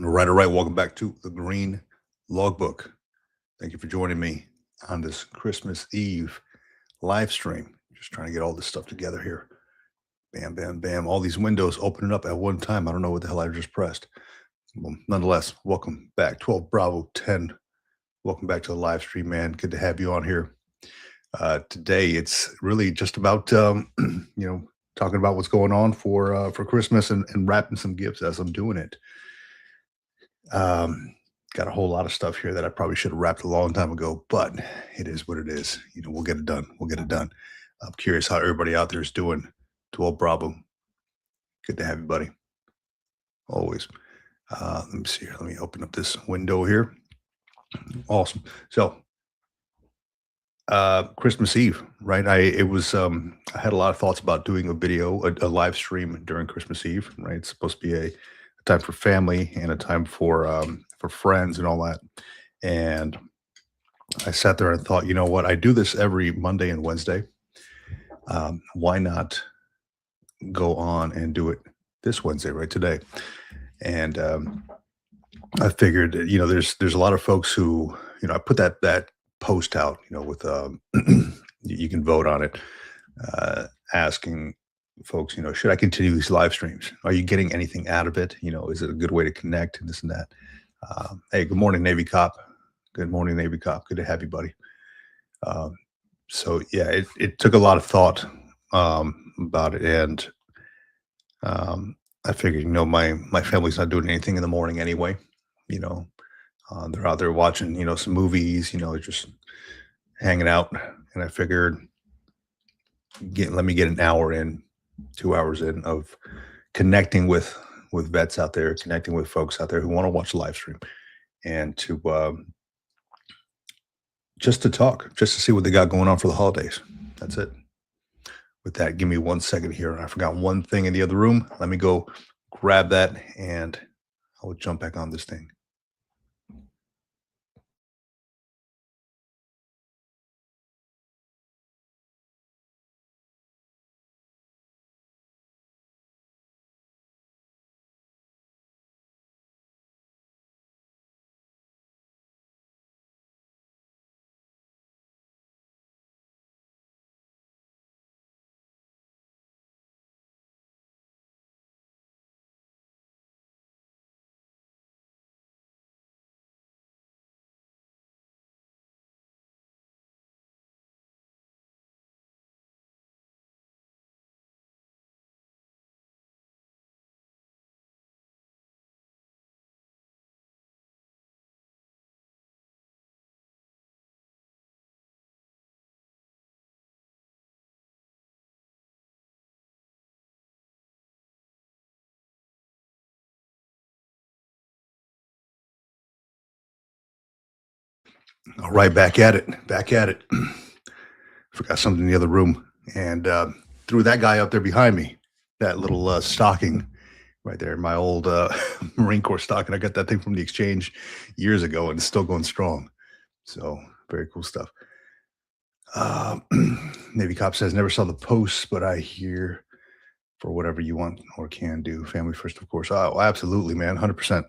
All right. Welcome back to the Green Logbook. Thank you for joining me on this Christmas Eve live stream. Just trying to get all this stuff together here. Bam, bam, bam. All these windows opening up at one time. I don't know what the hell I just pressed. Well, nonetheless, welcome back. 12 Bravo 10. Welcome back to the live stream, man. Good to have you on here. Today, it's really just about, talking about what's going on for Christmas and wrapping some gifts as I'm doing it. Got a whole lot of stuff here that I probably should have wrapped a long time ago, but it is what it is. We'll get it done. We'll get it done. I'm curious how everybody out there is doing. 12 Bravo. Good to have you, buddy. Always. Let me see here. Let me open up this window here. Awesome. So, Christmas Eve, right? I had a lot of thoughts about doing a video, a live stream during Christmas Eve, right? It's supposed to be a time for family and a time for friends and all that. And I sat there and thought, you know what? I do this every Monday and Wednesday. Why not go on and do it this Wednesday, right today? And I figured, there's a lot of folks who, I put that post out, with you can vote on it, asking folks, should I continue these live streams? Are you getting anything out of it? Is it a good way to connect and this and that? Hey, good morning, Navy Cop. Good morning, Navy Cop. Good to have you, buddy. So yeah, it took a lot of thought about it, and I figured, my family's not doing anything in the morning anyway. They're out there watching, some movies, just hanging out, and I figured, let me get an hour in, 2 hours in of connecting with vets out there, connecting with folks out there who want to watch the live stream, and to just to talk, just to see what they got going on for the holidays. That's it. With that, give me 1 second here. I forgot one thing in the other room. Let me go grab that, and I'll jump back on this thing. All right, back at it. Back at it. Forgot something in the other room, and threw that guy up there behind me. That little stocking right there, my old Marine Corps stocking. I got that thing from the exchange years ago, and it's still going strong. So very cool stuff. Uh, Navy Cop says, never saw the posts, but I hear for whatever you want or can do. Family first, of course. Oh, absolutely, man. 100%.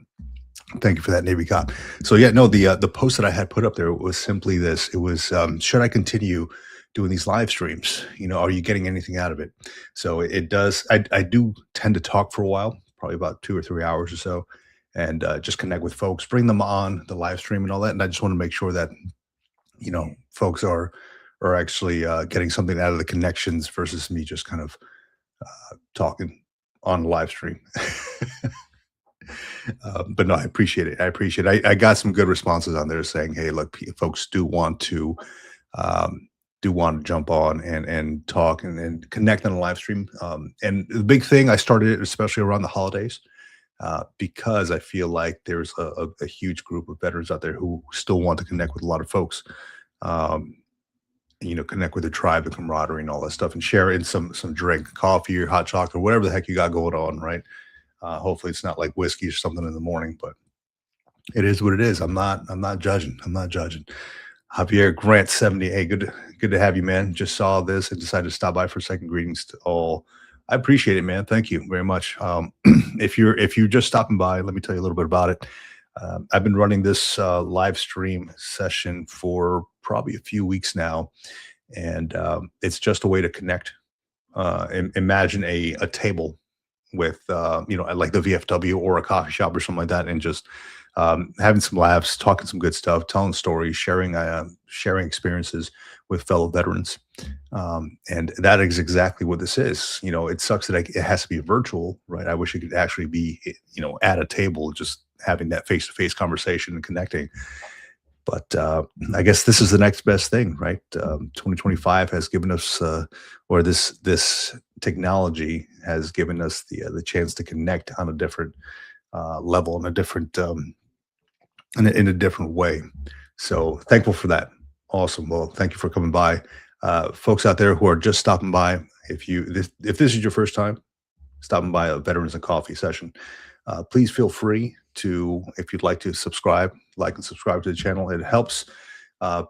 Thank you for that, Navy Cop. So yeah, no, the post that I had put up there was simply this. It was, should I continue doing these live streams? Are you getting anything out of it? So it does. I do tend to talk for a while, probably about 2 or 3 hours or so, and just connect with folks, bring them on the live stream and all that. And I just want to make sure that folks are actually getting something out of the connections versus me just kind of talking on the live stream. But no, I appreciate it. I appreciate it. I got some good responses on there saying, "Hey, look, folks do want to jump on and talk and connect on a live stream." And the big thing, I started it especially around the holidays because I feel like there's a huge group of veterans out there who still want to connect with a lot of folks. Um, connect with the tribe, the camaraderie, and all that stuff, and share in some drink, coffee or hot chocolate, whatever the heck you got going on, right? Hopefully, it's not like whiskey or something in the morning, but it is what it is. I'm not judging. I'm not judging. Javier Grant 70. Hey, good to have you, man. Just saw this and decided to stop by for a second. Greetings to all I appreciate it, man. Thank you very much. If you're just stopping by, let me tell you a little bit about it. I've been running this live stream session for probably a few weeks now, and it's just a way to connect. Imagine a table with like the VFW or a coffee shop or something like that, and just having some laughs, talking some good stuff, telling stories, sharing experiences with fellow veterans. And that is exactly what this is. It sucks that it has to be virtual, right? I wish it could actually be, at a table, just having that face to face conversation and connecting. But I guess this is the next best thing, right? 2025 has given us, or this technology has given us the chance to connect on a different level, in a different in a different way. So thankful for that. Awesome. Well, thank you for coming by, folks out there who are just stopping by. If this is your first time stopping by a Veterans and Coffee session, please feel free to, if you'd like to subscribe, like and subscribe to the channel. It helps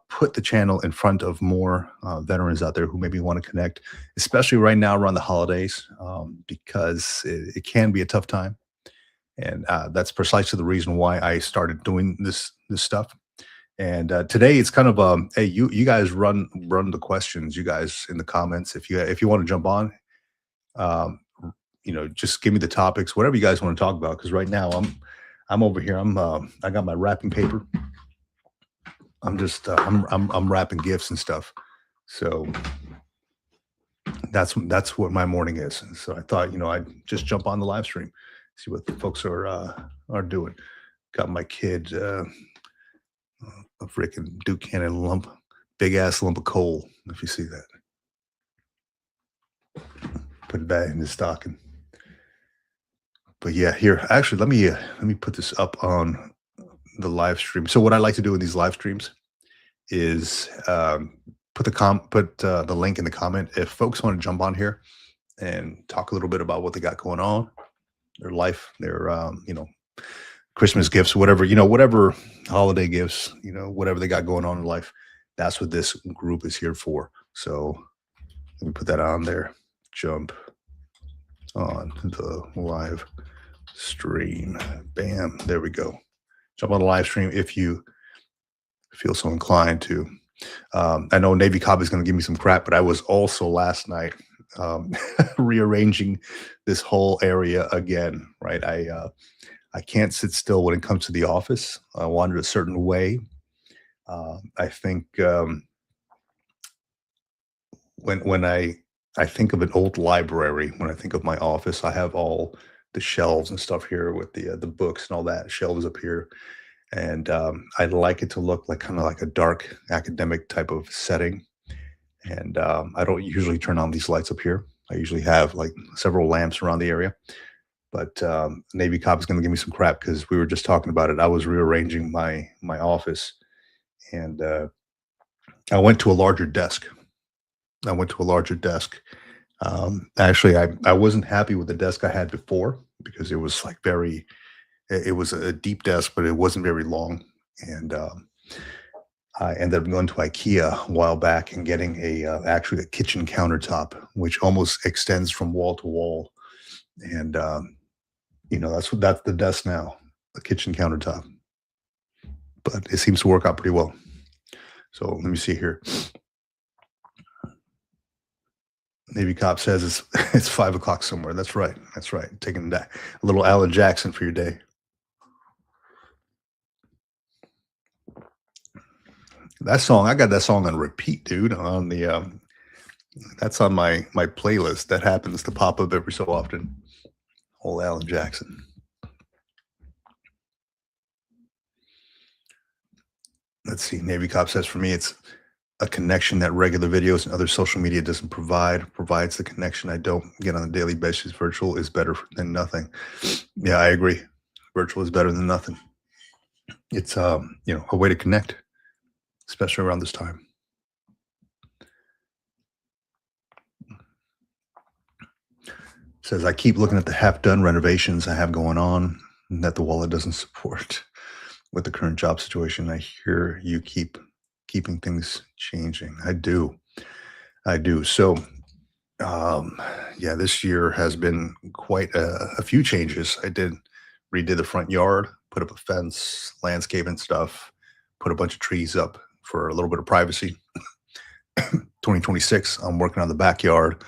put the channel in front of more veterans out there who maybe want to connect, especially right now around the holidays, because it can be a tough time. And that's precisely the reason why I started doing this stuff. And today it's kind of hey, you guys run the questions, you guys in the comments. If you want to jump on, um, just give me the topics, whatever you guys want to talk about. Because right now I'm over here. I got my wrapping paper. I'm just I'm wrapping gifts and stuff. So that's what my morning is. And so I thought, I'd just jump on the live stream, see what the folks are doing. Got my kid a freaking Duke Cannon lump, big ass lump of coal. If you see that, put that in the stocking. But yeah, here, actually, let me put this up on the live stream. So what I like to do in these live streams is put the link in the comment if folks want to jump on here and talk a little bit about what they got going on, their life, their Christmas gifts, whatever holiday gifts, whatever they got going on in life. That's what this group is here for. So let me put that on there. Jump on the live stream. Bam. There we go. Jump on the live stream if you feel so inclined to. I know Navy Cop is going to give me some crap, but I was also last night rearranging this whole area again, right? I can't sit still when it comes to the office. I wander a certain way. I think when I think of an old library, when I think of my office, I have all the shelves and stuff here with the books and all that, shelves up here. And I'd like it to look like kind of like a dark academic type of setting. And I don't usually turn on these lights up here. I usually have like several lamps around the area. But Navy Cop is going to give me some crap because we were just talking about it. I was rearranging my office, and I went to a larger desk. Actually, I wasn't happy with the desk I had before because it was like it was a deep desk, but it wasn't very long. And I ended up going to IKEA a while back and getting actually a kitchen countertop, which almost extends from wall to wall. And that's the desk now, the kitchen countertop. But it seems to work out pretty well. So let me see here. Navy Cop says it's 5 o'clock somewhere. That's right. That's right. Taking that a little Alan Jackson for your day. That song, I got that song on repeat, dude. On the that's on my playlist. That happens to pop up every so often. Old Alan Jackson. Let's see. Navy Cop says for me, it's a connection that regular videos and other social media doesn't provide. Provides the connection I don't get on a daily basis. Virtual is better than nothing. Yeah, I agree. Virtual is better than nothing. It's a way to connect, especially around this time. Says I keep looking at the half-done renovations I have going on that the wallet doesn't support. With the current job situation, I hear you keeping things changing. I do. So Um, yeah, this year has been quite a few changes. I did redid the front yard, put up a fence, landscape and stuff, put a bunch of trees up for a little bit of privacy. 2026, I'm working on the backyard.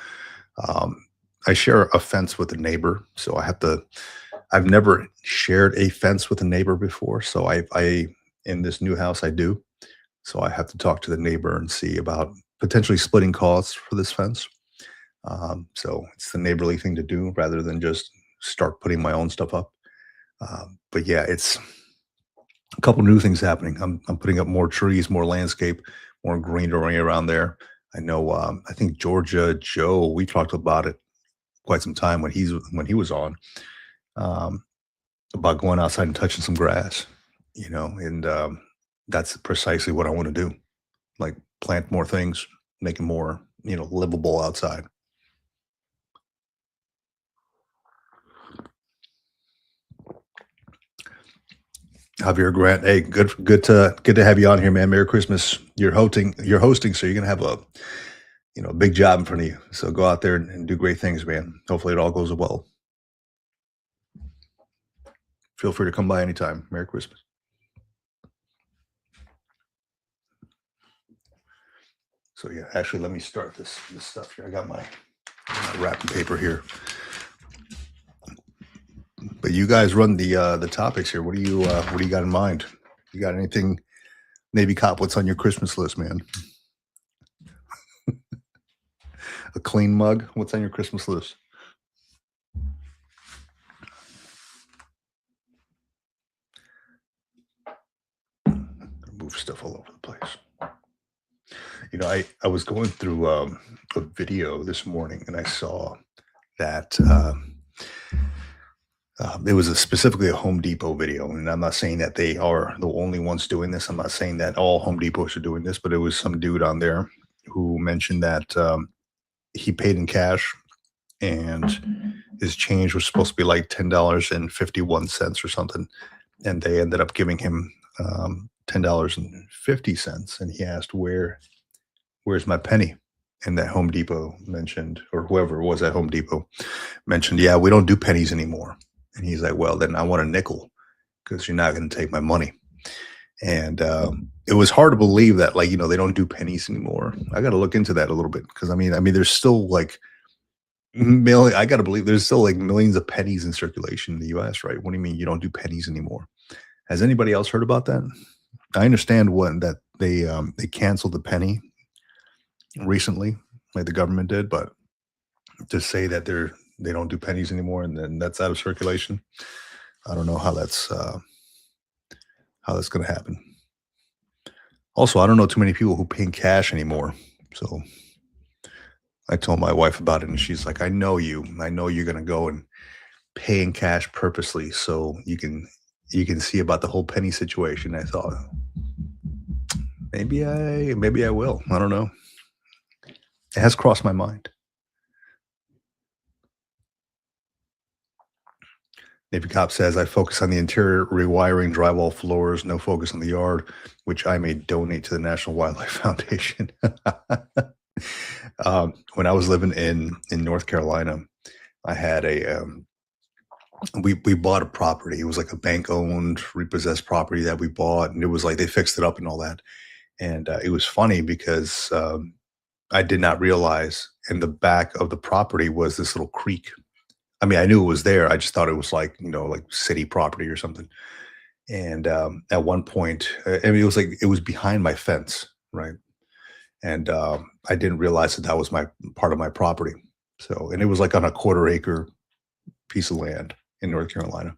Um, I share a fence with a neighbor, so I've never shared a fence with a neighbor before. So in this new house, I do. So I have to talk to the neighbor and see about potentially splitting costs for this fence. So it's the neighborly thing to do rather than just start putting my own stuff up. But yeah, it's a couple new things happening. I'm putting up more trees, more landscape, more greenery around there. I know. I think Georgia Joe. We talked about it quite some time when he was on, um, about going outside and touching some grass. And that's precisely what I want to do. Like plant more things, make it more livable outside. Javier Grant, hey, good to have you on here, man. Merry Christmas. You're hosting, so you're gonna have a big job in front of you. So go out there and do great things, man. Hopefully it all goes well. Feel free to come by anytime. Merry Christmas. So yeah, actually, let me start this stuff here. I got my wrapping paper here. But you guys run the topics here. What do you got in mind? You got anything, Navy Cop? What's on your Christmas list, man? A clean mug? What's on your Christmas list? Move stuff all over the place. I was going through a video this morning and I saw that it was specifically a Home Depot video. And I'm not saying that they are the only ones doing this. I'm not saying that all Home Depots are doing this, but it was some dude on there who mentioned that he paid in cash and his change was supposed to be like $10.51 or something. And they ended up giving him $10.50. And he asked, where's my penny? And that Home Depot mentioned, or whoever it was at Home Depot mentioned, yeah, we don't do pennies anymore. And he's like, well, then I want a nickel because you're not going to take my money. And it was hard to believe that, like, they don't do pennies anymore. I got to look into that a little bit because I mean, there's still like I got to believe there's still like millions of pennies in circulation in the U.S. Right? What do you mean you don't do pennies anymore? Has anybody else heard about that? I understand that they canceled the penny recently, like the government did, but to say that they don't do pennies anymore and then that's out of circulation, I don't know how that's going to happen. Also, I don't know too many people who pay in cash anymore, so I told my wife about it, and she's like, "I know you. I know you're going to go and pay in cash purposely so you can see about the whole penny situation." I thought maybe I will. I don't know. It has crossed my mind. Navy Cop says, I focus on the interior rewiring, drywall floors, no focus on the yard, which I may donate to the National Wildlife Foundation. When I was living in North Carolina, I had we bought a property. It was like a bank owned, repossessed property that we bought, and it was like they fixed it up and all that. And it was funny because I did not realize in the back of the property was this little creek. I mean, I knew it was there. I just thought it was like, like city property or something. And at one point, I mean, it was behind my fence, right? And I didn't realize that was my part of my property. So, and it was like on a quarter acre piece of land in North Carolina.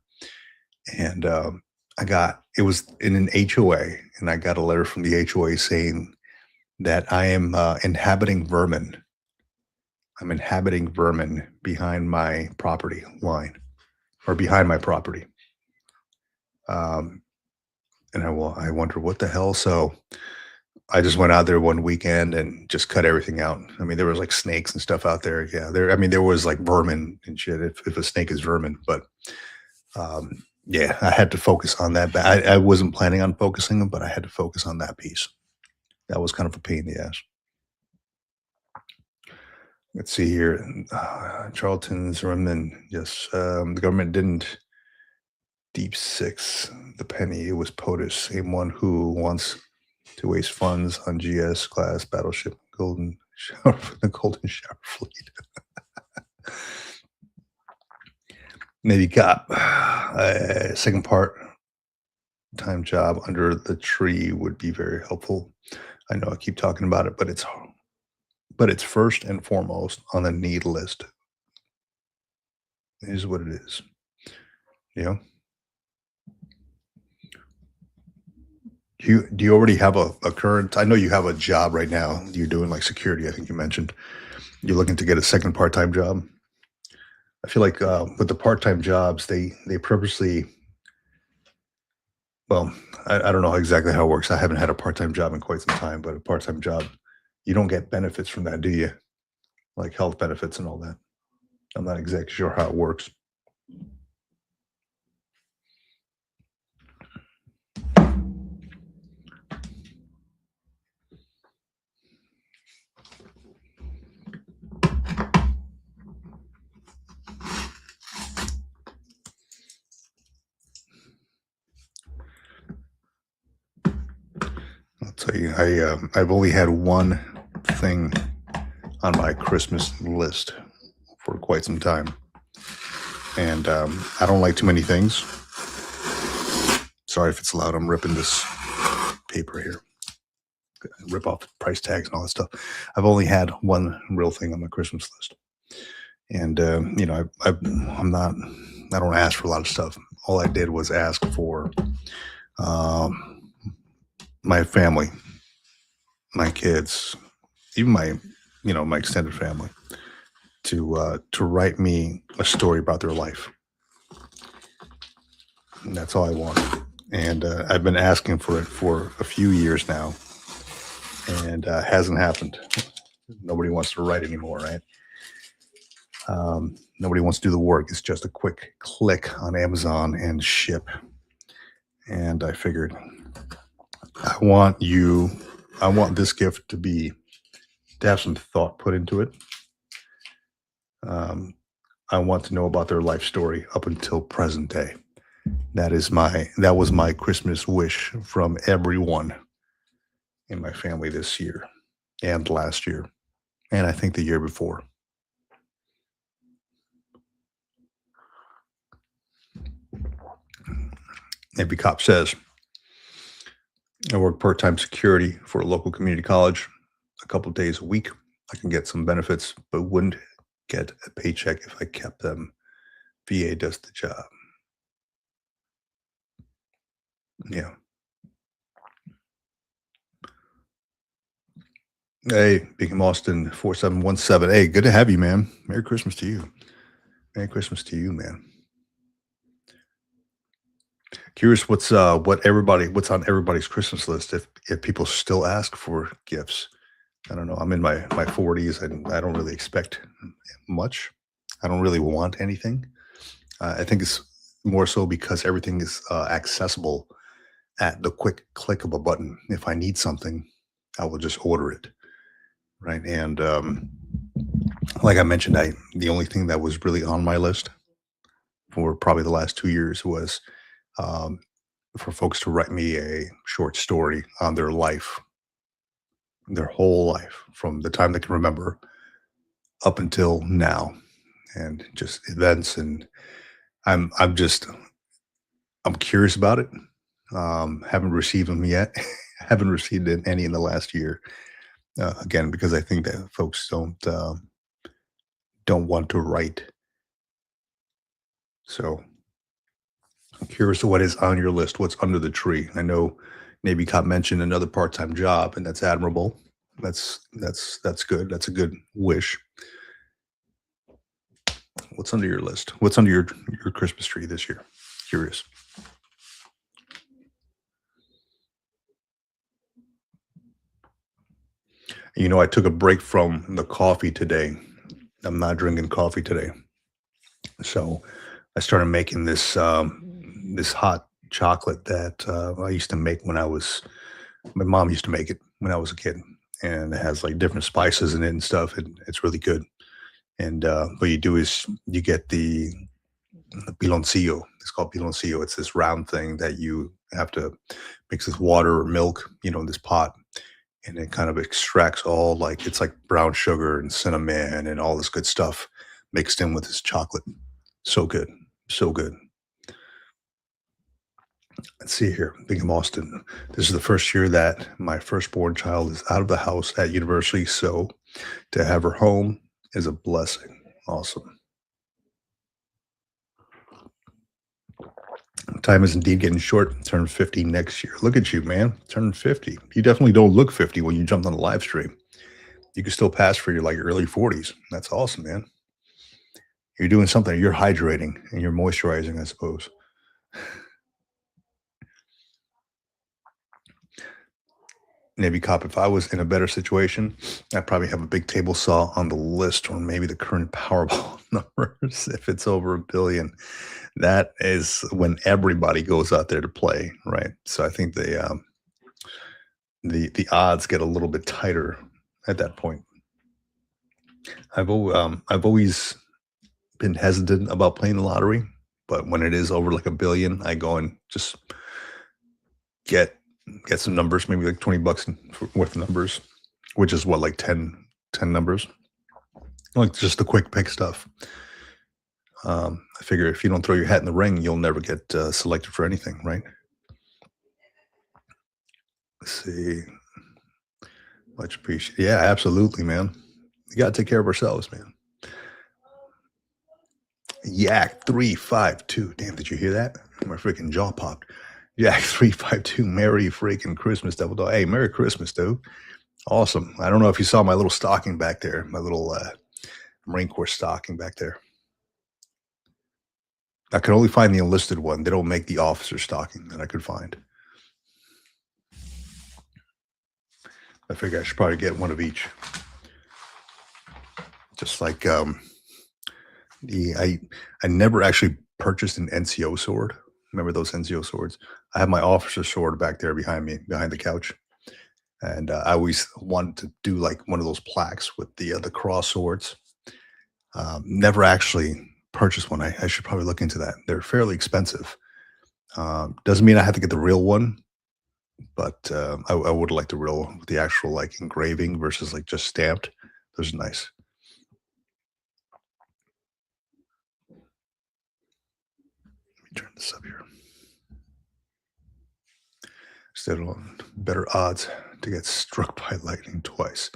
And it was in an HOA, and I got a letter from the HOA saying that I am inhabiting vermin. I'm inhabiting vermin behind my property line or behind my property. And I wonder what the hell. So I just went out there one weekend and just cut everything out. I mean, there was like snakes and stuff out there. Yeah, there was like vermin and shit. If a snake is vermin, but yeah, I had to focus on that. I wasn't planning on focusing, but I had to focus on that piece. That was kind of a pain in the ass. Let's see here. Charlton Zimmerman. Yes, the government didn't deep six the penny. It was POTUS, same one who wants to waste funds on GS class battleship Golden Shower the Golden Shower fleet. Maybe got a second part time job under the tree would be very helpful. I know I keep talking about it, but it's first and foremost on the need list. It is what it is. You know, do you already have a current? I know you have a job right now. You're doing like security. I think you mentioned you're looking to get a second part time job. I feel like with the part time jobs, they purposely. Well, I don't know exactly how it works. I haven't had a part time job in quite some time, but a part time job, you don't get benefits from that, do you? Like health benefits and all that. I'm not exactly sure how it works. I'll tell you, I've only had one thing on my Christmas list for quite some time, and I don't like too many things. Sorry if it's loud. I'm ripping this paper here. Rip off price tags and all that stuff. I've only had one real thing on my Christmas list, and I'm not. I don't ask for a lot of stuff. All I did was ask for my family, my kids, even my extended family, to write me a story about their life. And that's all I wanted. And I've been asking for it for a few years now, and hasn't happened. Nobody wants to write anymore, right? Nobody wants to do the work. It's just a quick click on Amazon and ship. And I figured, I want this gift to have some thought put into it. I want to know about their life story up until present day. That was my Christmas wish from everyone in my family this year and last year, and I think the year before. Navy Cop says, I work part-time security for a local community college a couple of days a week. I can get some benefits, but wouldn't get a paycheck if I kept them. VA does the job. Yeah. Hey, Beacon Austin 4717. Hey, good to have you, man. Merry Christmas to you. Merry Christmas to you, man. Curious what's on everybody's Christmas list if people still ask for gifts. I don't know. I'm in my 40s and I don't really expect much. I don't really want anything. I think it's more so because everything is accessible at the quick click of a button. If I need something, I will just order it. Right. And like I mentioned, the only thing that was really on my list for probably the last 2 years was for folks to write me a short story on their life, their whole life, from the time they can remember up until now, and just events. And I'm curious about it. Haven't received them yet. Haven't received any in the last year. Again, because I think that folks don't want to write. So I'm curious to what is on your list. What's under the tree? I know Navy Cop mentioned another part-time job, and that's admirable. That's good. That's a good wish. What's under your list? What's under your Christmas tree this year? Curious. I took a break from the coffee today. I'm not drinking coffee today. So I started making this this hot chocolate that I used to make my mom used to make it when I was a kid, and it has like different spices in it and stuff, and it's really good. And what you do is you get the piloncillo. It's called piloncillo. It's this round thing that you have to mix with water or milk, in this pot, and it kind of extracts all like it's like brown sugar and cinnamon and all this good stuff mixed in with this chocolate. So good, so good. Let's see here, Bingham Austin. This is the first year that my firstborn child is out of the house at university, so to have her home is a blessing. Awesome. Time is indeed getting short. Turn 50 next year. Look at you, man. Turn 50. You definitely don't look 50 when you jumped on the live stream. You can still pass for your like early 40s. That's awesome, man. You're doing something. You're hydrating and you're moisturizing, I suppose. Maybe cop, if I was in a better situation, I'd probably have a big table saw on the list or maybe the current Powerball numbers if it's over a billion. That is when everybody goes out there to play, right? So I think the odds get a little bit tighter at that point. I've always been hesitant about playing the lottery, but when it is over like a billion, I go and just get some numbers, maybe like 20 bucks worth of numbers, which is what, like ten numbers, like just the quick pick stuff. I figure if you don't throw your hat in the ring, you'll never get selected for anything, right? Let's see. Much appreciated. Yeah, absolutely, man. We got to take care of ourselves, man. Yak 352. Damn, did you hear that? My freaking jaw popped. Yak 352. Merry freaking Christmas, Devil Dog. Hey, Merry Christmas, dude. Awesome. I don't know if you saw my little stocking back there, my little Marine Corps stocking back there. I could only find the enlisted one. They don't make the officer stocking that I could find. I figure I should probably get one of each. Just like I never actually purchased an NCO sword. Remember those NCO swords? I have my officer sword back there behind me, behind the couch. And I always wanted to do like one of those plaques with the cross swords. Never actually purchased one. I should probably look into that. They're fairly expensive. Doesn't mean I have to get the real one, but I would like the real, the actual like engraving versus like just stamped. Those are nice. Let me turn this up here. Still on better odds to get struck by lightning twice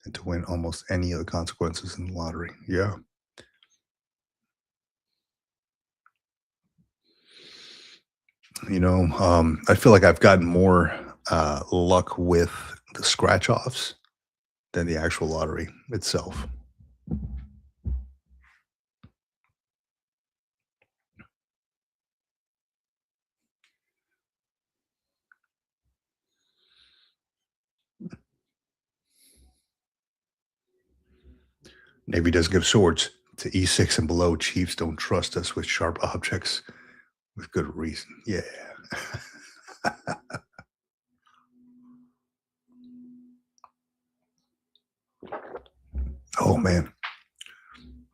than to win almost any of the consequences in the lottery. Yeah. I feel like I've gotten more luck with the scratch offs than the actual lottery itself. Navy does give swords to E6 and below. Chiefs don't trust us with sharp objects with good reason. Yeah. Oh man,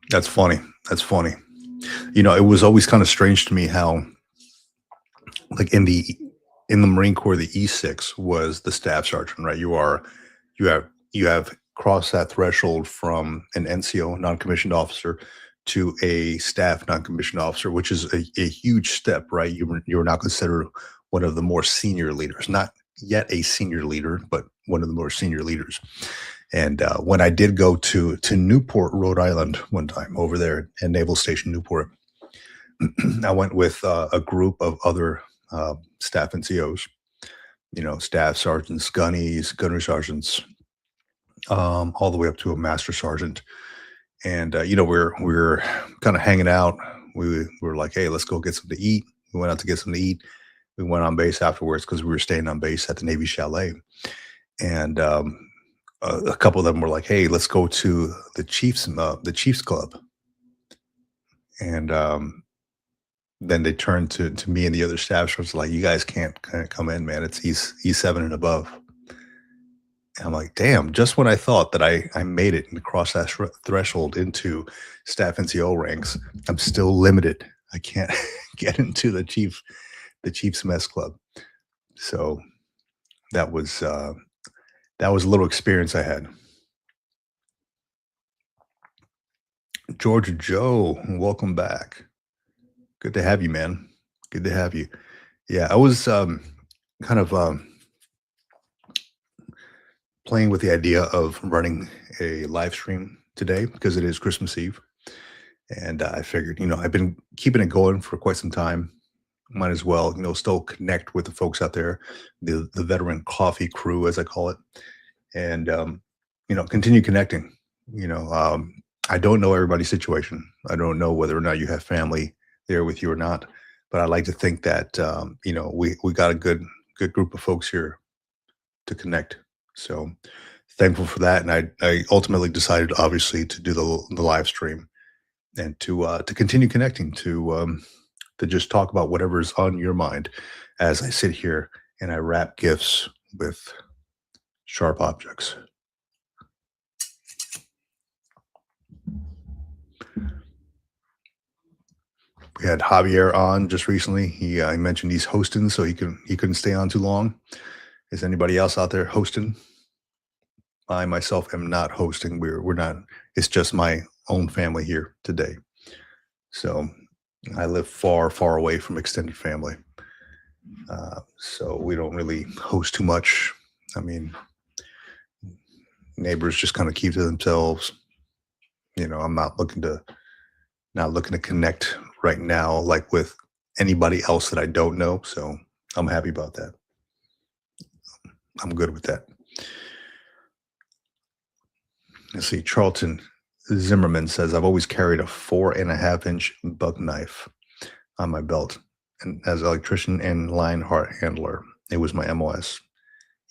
that's funny. That's funny. It was always kind of strange to me how, like in the Marine Corps, the E6 was the staff sergeant, right? You have crossed that threshold from an NCO, non-commissioned officer, to a staff non-commissioned officer, which is a huge step, right? You're now considered one of the more senior leaders, not yet a senior leader, but one of the more senior leaders. And when I did go to Newport, Rhode Island, one time over there at Naval Station Newport, I went with a group of other staff NCOs, staff sergeants, gunnery sergeants, all the way up to a master sergeant. And we're kind of hanging out. We were like, hey, let's go get something to eat. We went out to get something to eat. We went on base afterwards because we were staying on base at the Navy Chalet. And a couple of them were like, hey, let's go to the Chiefs Club. And then they turned to me and the other staff sergeants like, you guys can't come in, man. It's E7 and above. And I'm like, damn, just when I thought that I made it and crossed that threshold into staff NCO ranks, I'm still limited. I can't get into the Chiefs mess club. So that was that was a little experience I had. Georgia Joe, welcome back. Good to have you, man. Good to have you. Yeah, I was kind of playing with the idea of running a live stream today because it is Christmas Eve. And I figured, I've been keeping it going for quite some time. Might as well, still connect with the folks out there, the veteran coffee crew, as I call it, and continue connecting. You know, um, I don't know everybody's situation. I don't know whether or not you have family there with you or not, but I like to think that we got a good group of folks here to connect. So thankful for that, and I ultimately decided, obviously, to do the live stream and to continue connecting to just talk about whatever's on your mind as I sit here and I wrap gifts with sharp objects. We had Javier on just recently. He mentioned he's hosting, so he couldn't stay on too long. Is anybody else out there hosting? I myself am not hosting. We're not. It's just my own family here today. So I live far, far away from extended family. So we don't really host too much. I mean, neighbors just kind of keep to themselves. I'm not looking to connect right now, like with anybody else that I don't know. So I'm happy about that. I'm good with that. Let's see. Charlton Zimmerman says, I've always carried a 4.5-inch buck knife on my belt, and as electrician and line heart handler, it was my MOS.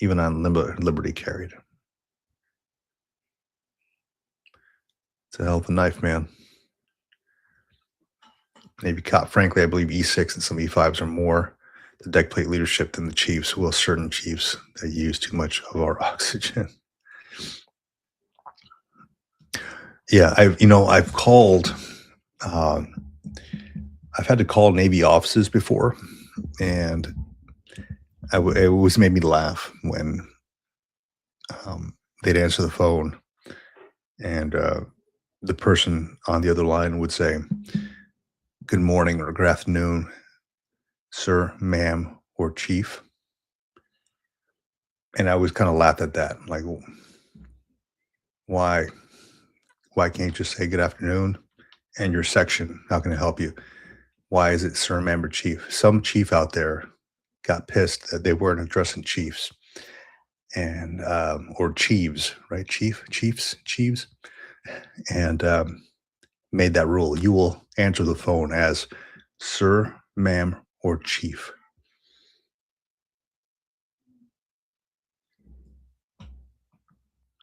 Even on Liberty carried. It's a hell of a knife, man. Navy cop, frankly, I believe E6 and some E5s are more the deck plate leadership than the Chiefs. Well, certain Chiefs that use too much of our oxygen. Yeah, I've called. I've had to call Navy offices before, and it always made me laugh when they'd answer the phone, and the person on the other line would say, "Good morning" or "Good afternoon, sir, ma'am, or chief," and I always kind of laughed at that, like, why can't you just say good afternoon and your section? How can I help you? Why is it sir, ma'am, or chief? Some chief out there got pissed that they weren't addressing chiefs and or chiefs, right? Chiefs, and made that rule. You will answer the phone as sir, ma'am, or chief.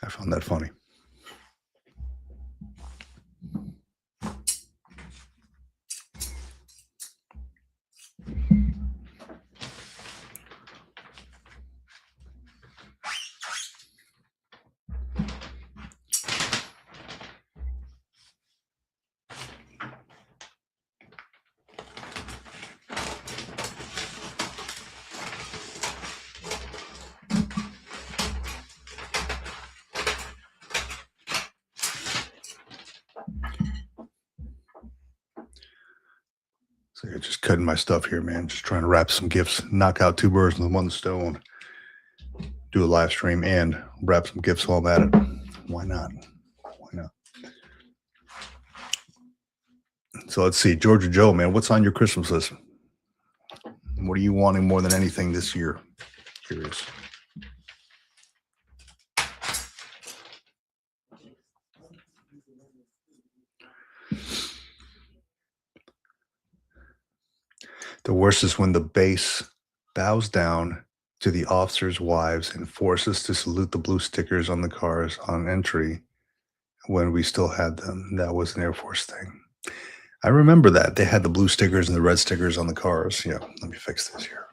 I found that funny. So you're just cutting my stuff here, man. Just trying to wrap some gifts, knock out two birds with one stone. Do a live stream and wrap some gifts while I'm at it. Why not? Why not? So let's see. Georgia Joe, man, what's on your Christmas list? What are you wanting more than anything this year? Curious. The worst is when the base bows down to the officers' wives and forces to salute the blue stickers on the cars on entry when we still had them. That was an Air Force thing. I remember that. They had the blue stickers and the red stickers on the cars. Yeah, let me fix this here.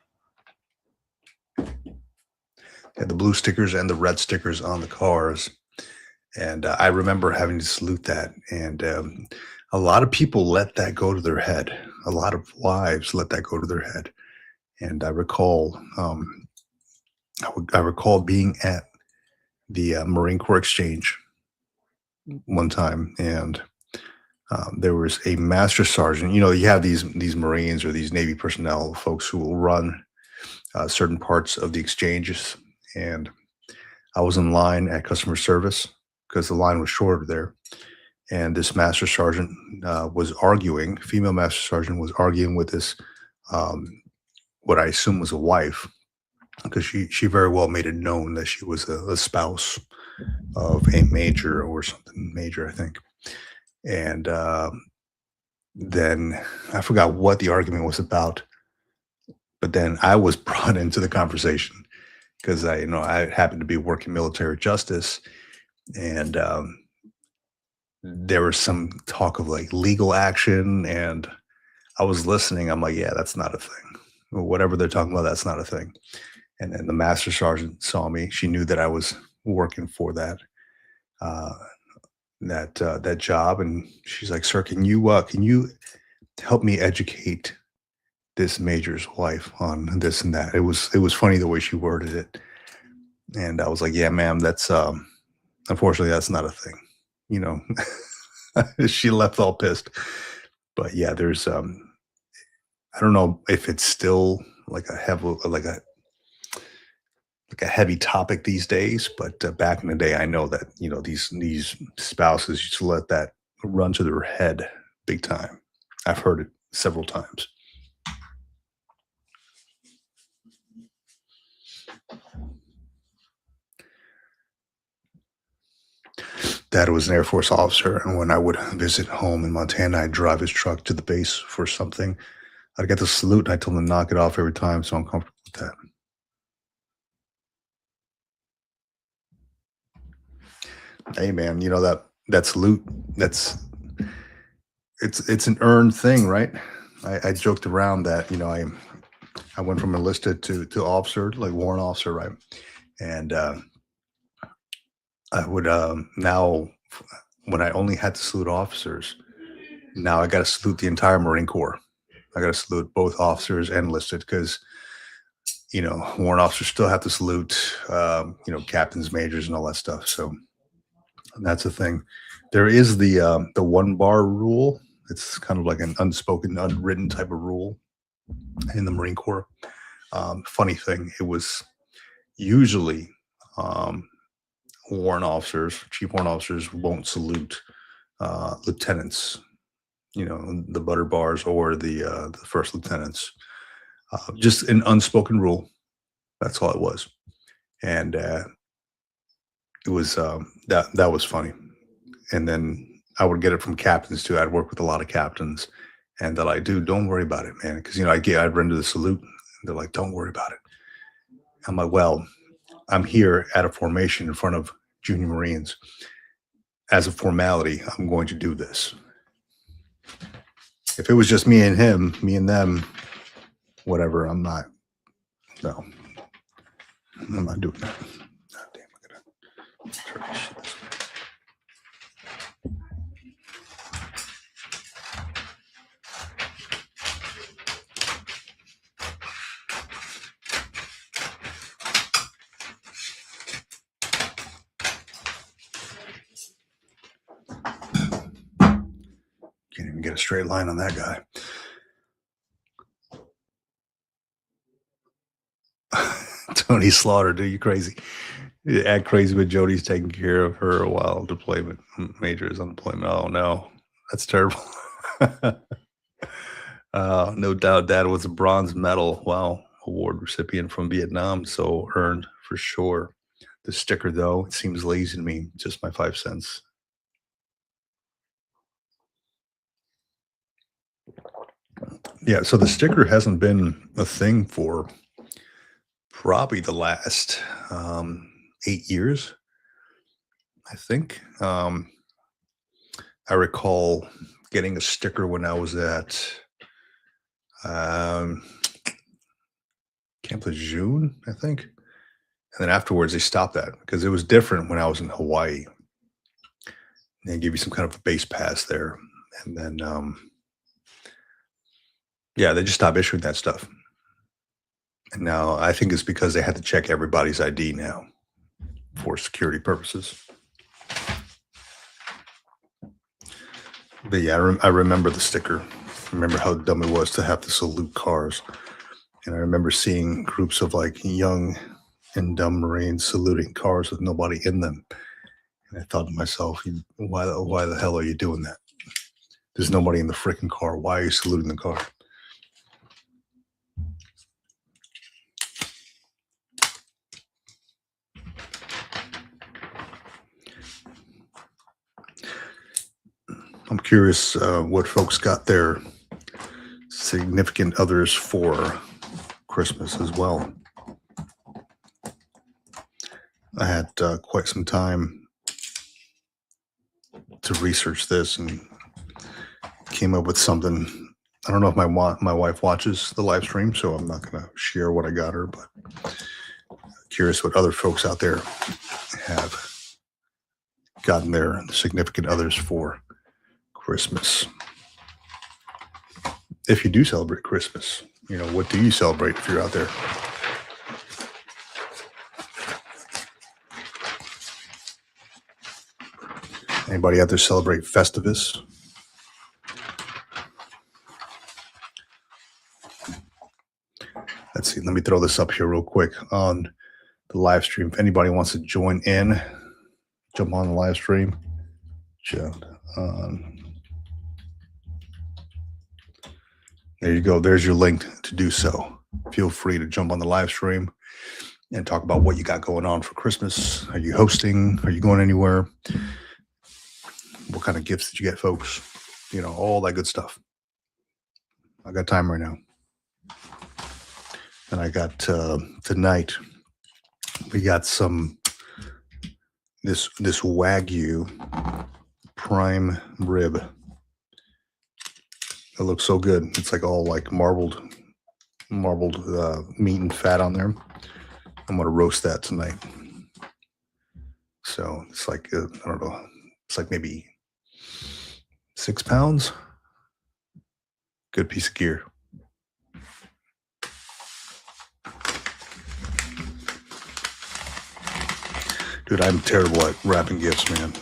had the blue stickers and the red stickers on the cars. And I remember having to salute that. And a lot of people let that go to their head. A lot of wives let that go to their head. And I recall being at the Marine Corps Exchange one time, and there was a master sergeant. You know, you have these Marines or these Navy personnel, folks who will run certain parts of the exchanges. And I was in line at customer service because the line was shorter there. And this master sergeant was arguing, female master sergeant was arguing with this, um, what I assume was a wife, because she very well made it known that she was a spouse of a major or something major, I think. And then I forgot what the argument was about, but then I was brought into the conversation because I happened to be working military justice, and there was some talk of like legal action, and I was listening. I'm like, yeah, that's not a thing. Whatever they're talking about, that's not a thing. And then the master sergeant saw me. She knew that I was working for uh, that job, and she's like, "Sir, can you help me educate this major's wife on this and that?" It was funny the way she worded it, and I was like, "Yeah, ma'am, that's unfortunately that's not a thing." You know, she left all pissed. But yeah, there's I don't know if it's still like a heavy topic these days, but back in the day, I know that these spouses used to let that run to their head big time. I've heard it several times. Dad was an Air Force officer, and when I would visit home in Montana, I'd drive his truck to the base for something. I'd get the salute, and I told him to knock it off every time, so I'm comfortable with that. Hey, man, that salute, that's it's an earned thing, right? I joked around that I went from enlisted to officer, like warrant officer, right? And I would now when I only had to salute officers, now I got to salute the entire Marine Corps. I got to salute both officers and enlisted because warrant officers still have to salute captains, majors, and all that stuff. So that's the thing. There is the one bar rule. It's kind of like an unspoken, unwritten type of rule in the Marine Corps. Funny thing, it was usually warrant officers, chief warrant officers won't salute lieutenants, the butter bars or the first lieutenants. Just an unspoken rule. That's all it was, and it was that was funny. And then I would get it from captains too. I'd work with a lot of captains, and they're like, "Dude, don't worry about it, man," because I'd render the salute. And they're like, "Don't worry about it." I'm like, "Well, I'm here at a formation in front of junior Marines. As a formality, I'm going to do this. If it was just me and him, me and them, whatever, I'm not. No, I'm not doing that." God damn, I gotta turn this shit this way. Can't even get a straight line on that guy. Tony Slaughter, dude, you crazy. You act crazy, but Jody's taking care of her while deployment major is on deployment. Oh no, that's terrible. No doubt Dad was a bronze medal. Wow, award recipient from Vietnam. So earned for sure. The sticker, though, it seems lazy to me. Just my 5 cents. Yeah, so the sticker hasn't been a thing for probably the last 8 years, I think. I recall getting a sticker when I was at Camp Lejeune, I think. And then afterwards, they stopped that because it was different when I was in Hawaii. They give you some kind of a base pass there, and then yeah, they just stopped issuing that stuff. And now I think it's because they had to check everybody's ID now for security purposes. But yeah, I remember the sticker. I remember how dumb it was to have to salute cars. And I remember seeing groups of like young and dumb Marines saluting cars with nobody in them. And I thought to myself, why the hell are you doing that? There's nobody in the freaking car. Why are you saluting the car? I'm curious what folks got their significant others for Christmas as well. I had quite some time to research this and came up with something. I don't know if my wife watches the live stream, so I'm not going to share what I got her, but curious what other folks out there have gotten their significant others for Christmas. If you do celebrate Christmas, what do you celebrate if you're out there? Anybody out there celebrate Festivus? Let's see. Let me throw this up here real quick on the live stream. If anybody wants to join in, jump on the live stream. There you go. There's your link to do so. Feel free to jump on the live stream and talk about what you got going on for Christmas. Are you hosting? Are you going anywhere? What kind of gifts did you get, folks? All that good stuff. I got time right now. And I got tonight, we got this Wagyu prime rib. It looks so good. It's like all like marbled meat and fat on there. I'm gonna roast that tonight. So it's like I don't know. It's like maybe 6 pounds. Good piece of gear. Dude, I'm terrible at wrapping gifts, man.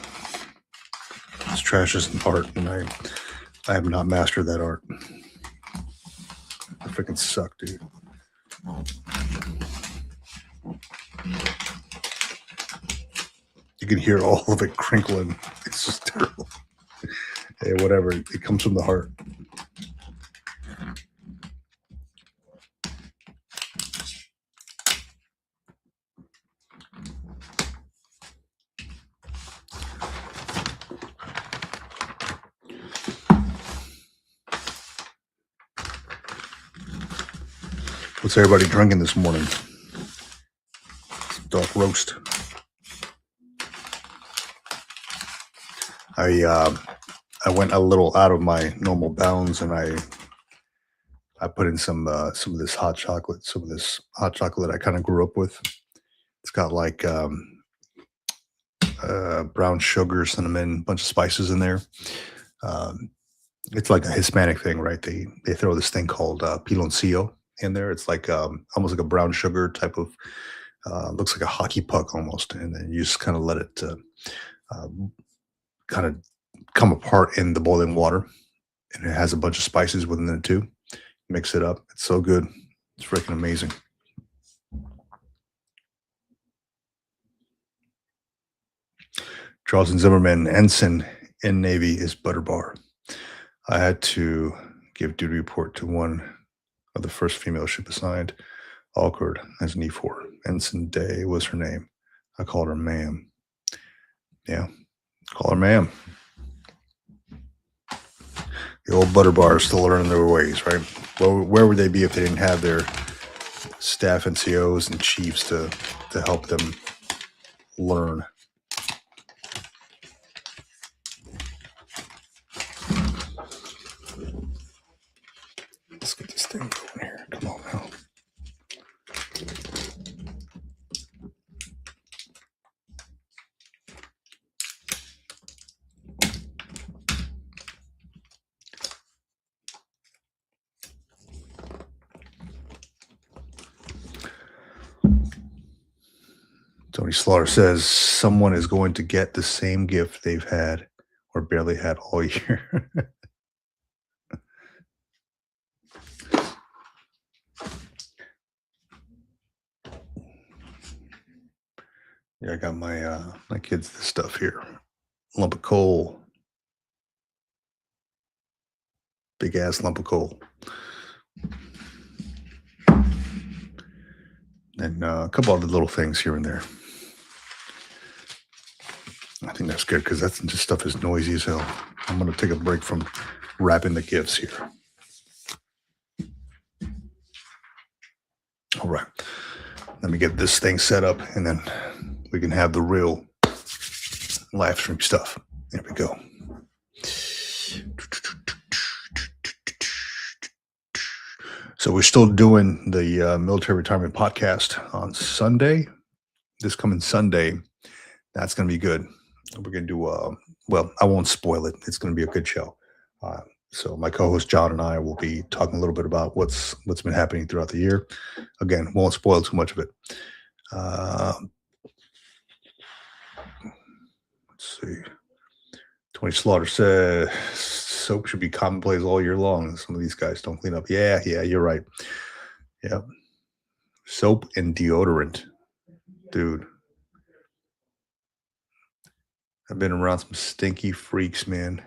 It's trash as an art, and I have not mastered that art. I freaking suck, dude. You can hear all of it crinkling. It's just terrible. Hey, whatever. It comes from the heart. What's everybody drinking this morning? Dark roast. I went a little out of my normal bounds, and I put in some of this hot chocolate. Some of this hot chocolate I kind of grew up with. It's got like brown sugar, cinnamon, bunch of spices in there. It's like a Hispanic thing, right? They throw this thing called piloncillo in there. It's like almost like a brown sugar type of, looks like a hockey puck almost, and then you just kind of let it kind of come apart in the boiling water, and it has a bunch of spices within it too. Mix it up. It's so good. It's freaking amazing. Charles and Zimmerman, ensign in Navy, is Butterbar. I had to give duty report to one of the first female ship assigned. Awkward as an E4. Ensign Day was her name. I called her ma'am. Yeah, call her ma'am. The old Butterbar is still learning their ways, right? Well, where would they be if they didn't have their staff NCOs and chiefs to help them learn? Let's get this thing going here. Come on now. Tony Slaughter says someone is going to get the same gift they've had or barely had all year. Yeah, I got my kids this stuff here. Lump of coal. Big ass lump of coal. And a couple other little things here and there. I think that's good because that's just stuff is noisy as hell. I'm going to take a break from wrapping the gifts here. All right. Let me get this thing set up and then we can have the real live stream stuff. There we go. So we're still doing the military retirement podcast on Sunday. This coming Sunday, that's going to be good. We're going to do, well, I won't spoil it. It's going to be a good show. So my co-host John and I will be talking a little bit about what's been happening throughout the year. Again, won't spoil too much of it. Let's see. Tony Slaughter said soap should be commonplace all year long. Some of these guys don't clean up. Yeah, you're right. Yeah. Soap and deodorant. Dude. I've been around some stinky freaks, man.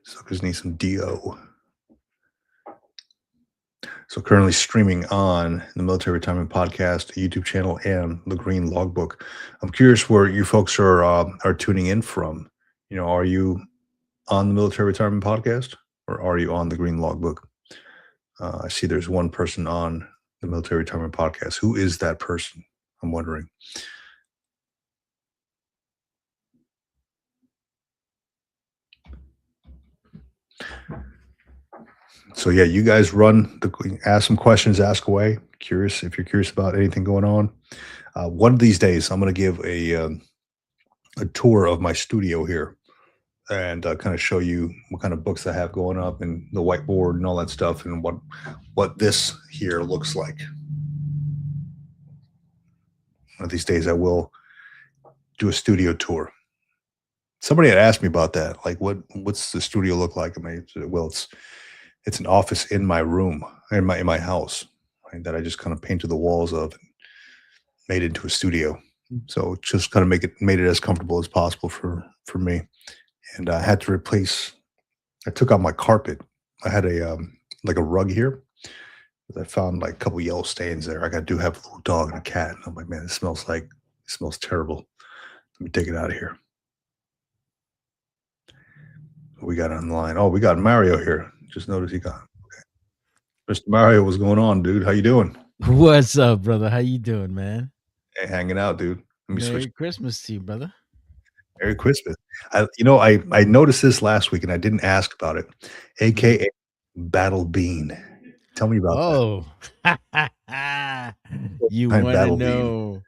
Suckers need some DO. So currently streaming on the Military Retirement Podcast YouTube channel and the Green Logbook. I'm curious where you folks are tuning in from. You know, are you on the Military Retirement Podcast or are you on the Green Logbook? I see there's one person on the Military Retirement Podcast. Who is that person? I'm wondering. So yeah, you guys ask some questions, ask away. Curious if you're curious about anything going on. One of these days, I'm going to give a tour of my studio here and kind of show you what kind of books I have going up and the whiteboard and all that stuff and what this here looks like. One of these days, I will do a studio tour. Somebody had asked me about that, like what's the studio look like? I said, well, it's an office in my room, in my house, right, that I just kind of painted the walls of and made into a studio. So just kind of made it as comfortable as possible for me. And I had to I took out my carpet. I had a like a rug here. I found like a couple yellow stains there. I do have a little dog and a cat. And I'm like, man, it smells terrible. Let me take it out of here. What we got on the line? Oh, we got Mario here. Just noticed he got. Okay. Mr. Mario, what's going on, dude? How you doing? What's up, brother? How you doing, man? Hey, hanging out, dude. Merry Christmas to you, brother. Merry Christmas. I noticed this last week and I didn't ask about it. AKA Battle Bean. Tell me about that. You want to know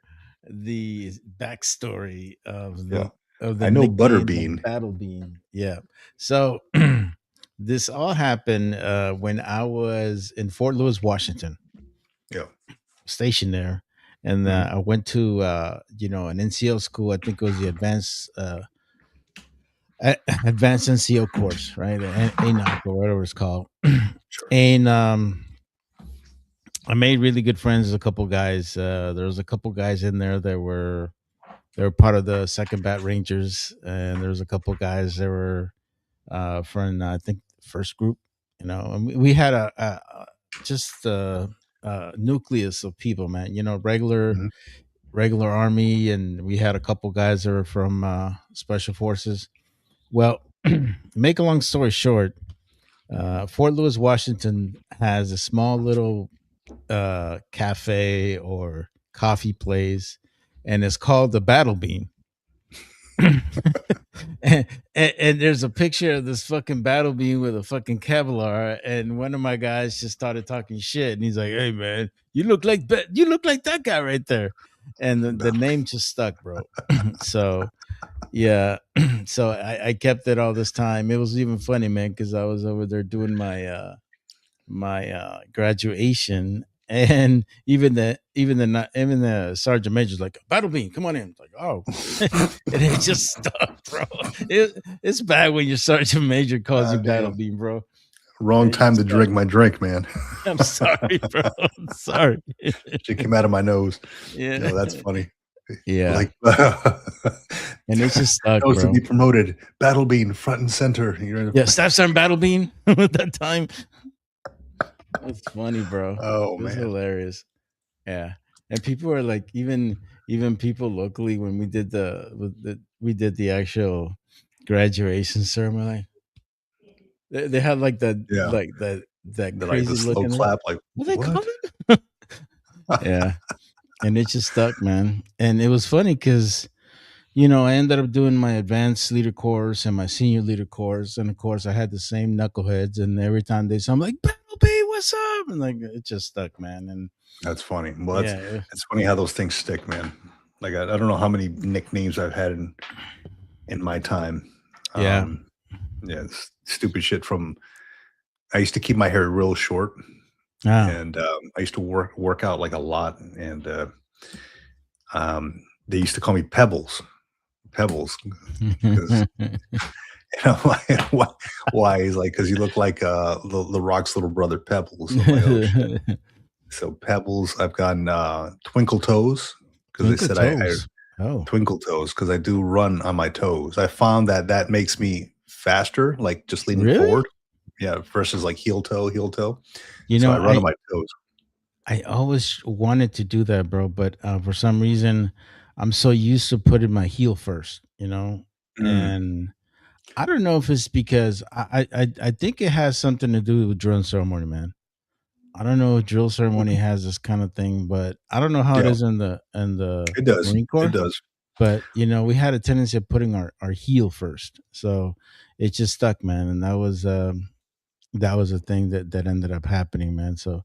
the backstory of the I know Butterbean. Battle Bean. Yeah. So this all happened when I was in Fort Lewis, Washington. Yeah. Stationed there. And I went to an NCO school. I think it was the advanced NCO course, right? ANOC or whatever it's called. Sure. And I made really good friends with a couple guys. There was a couple guys in there that were part of the 2nd Bat Rangers, and there was a couple guys that were from I think first group. You know, and we had a nucleus of people, man. You know, regular Army, and we had a couple guys that were from Special Forces. Well, make a long story short, Fort Lewis, Washington has a small little cafe or coffee place, and it's called the Battle Bean. and there's a picture of this fucking Battle Bean with a fucking Kevlar, and one of my guys just started talking shit, and he's like, "Hey man, you look like that guy right there," and the name just stuck, bro. So yeah, so I kept it all this time. It was even funny, man, because I was over there doing my graduation, And even the sergeant major's like, battle bean, come on in. It's like, oh, and it just stuck, bro. It's bad when your sergeant major calls you God battle damn. bean, bro. Wrong It time just to stuck. drink my drink, man. I'm sorry, bro. I'm sorry. Shit came out of my nose. Yeah. No, that's funny. Yeah. Like And it just stuck, those to bro. be promoted. Battle bean front and center. You're in Yeah, staff sergeant battle bean at that time. That's funny, bro. oh It was man. hilarious. Yeah. And people were like, even people locally when we did the actual graduation ceremony, like, they had like Yeah. that They're like the crazy look slow in there. clap, like, What they call what? it? Yeah. And it just stuck, man. And it was funny because I ended up doing my advanced leader course and my senior leader course, and of course I had the same knuckleheads, and every time they saw, I'm like, Battle B, what's up? And like it just stuck, man. And That's funny. Well, yeah, it's funny how those things stick, man. Like I don't know how many nicknames I've had in my time. yeah. Yeah, stupid shit from. I used to keep my hair real short, Oh. and I used to work out like a lot, and they used to call me Pebbles, because why? Why? He's like, because you look like the Rock's little brother Pebbles. I'm like, oh shit. So Pebbles, I've gotten Twinkle Toes because they Twinkle said I toes. Oh, twinkle toes because I do run on my toes. I found that makes me faster, like just leaning really? forward. Yeah, versus like heel toe. You So know, I run on I my toes. I always wanted to do that, bro, but for some reason, I'm so used to putting my heel first, Mm, and I don't know if it's because I think it has something to do with drill ceremony, man. I don't know if drill ceremony mhm. has this kind of thing, but I don't know how it Yeah, is in the it does. Marine It Corps. does. But we had a tendency of putting our heel first, so it just stuck, man. And that was a thing that ended up happening, man. So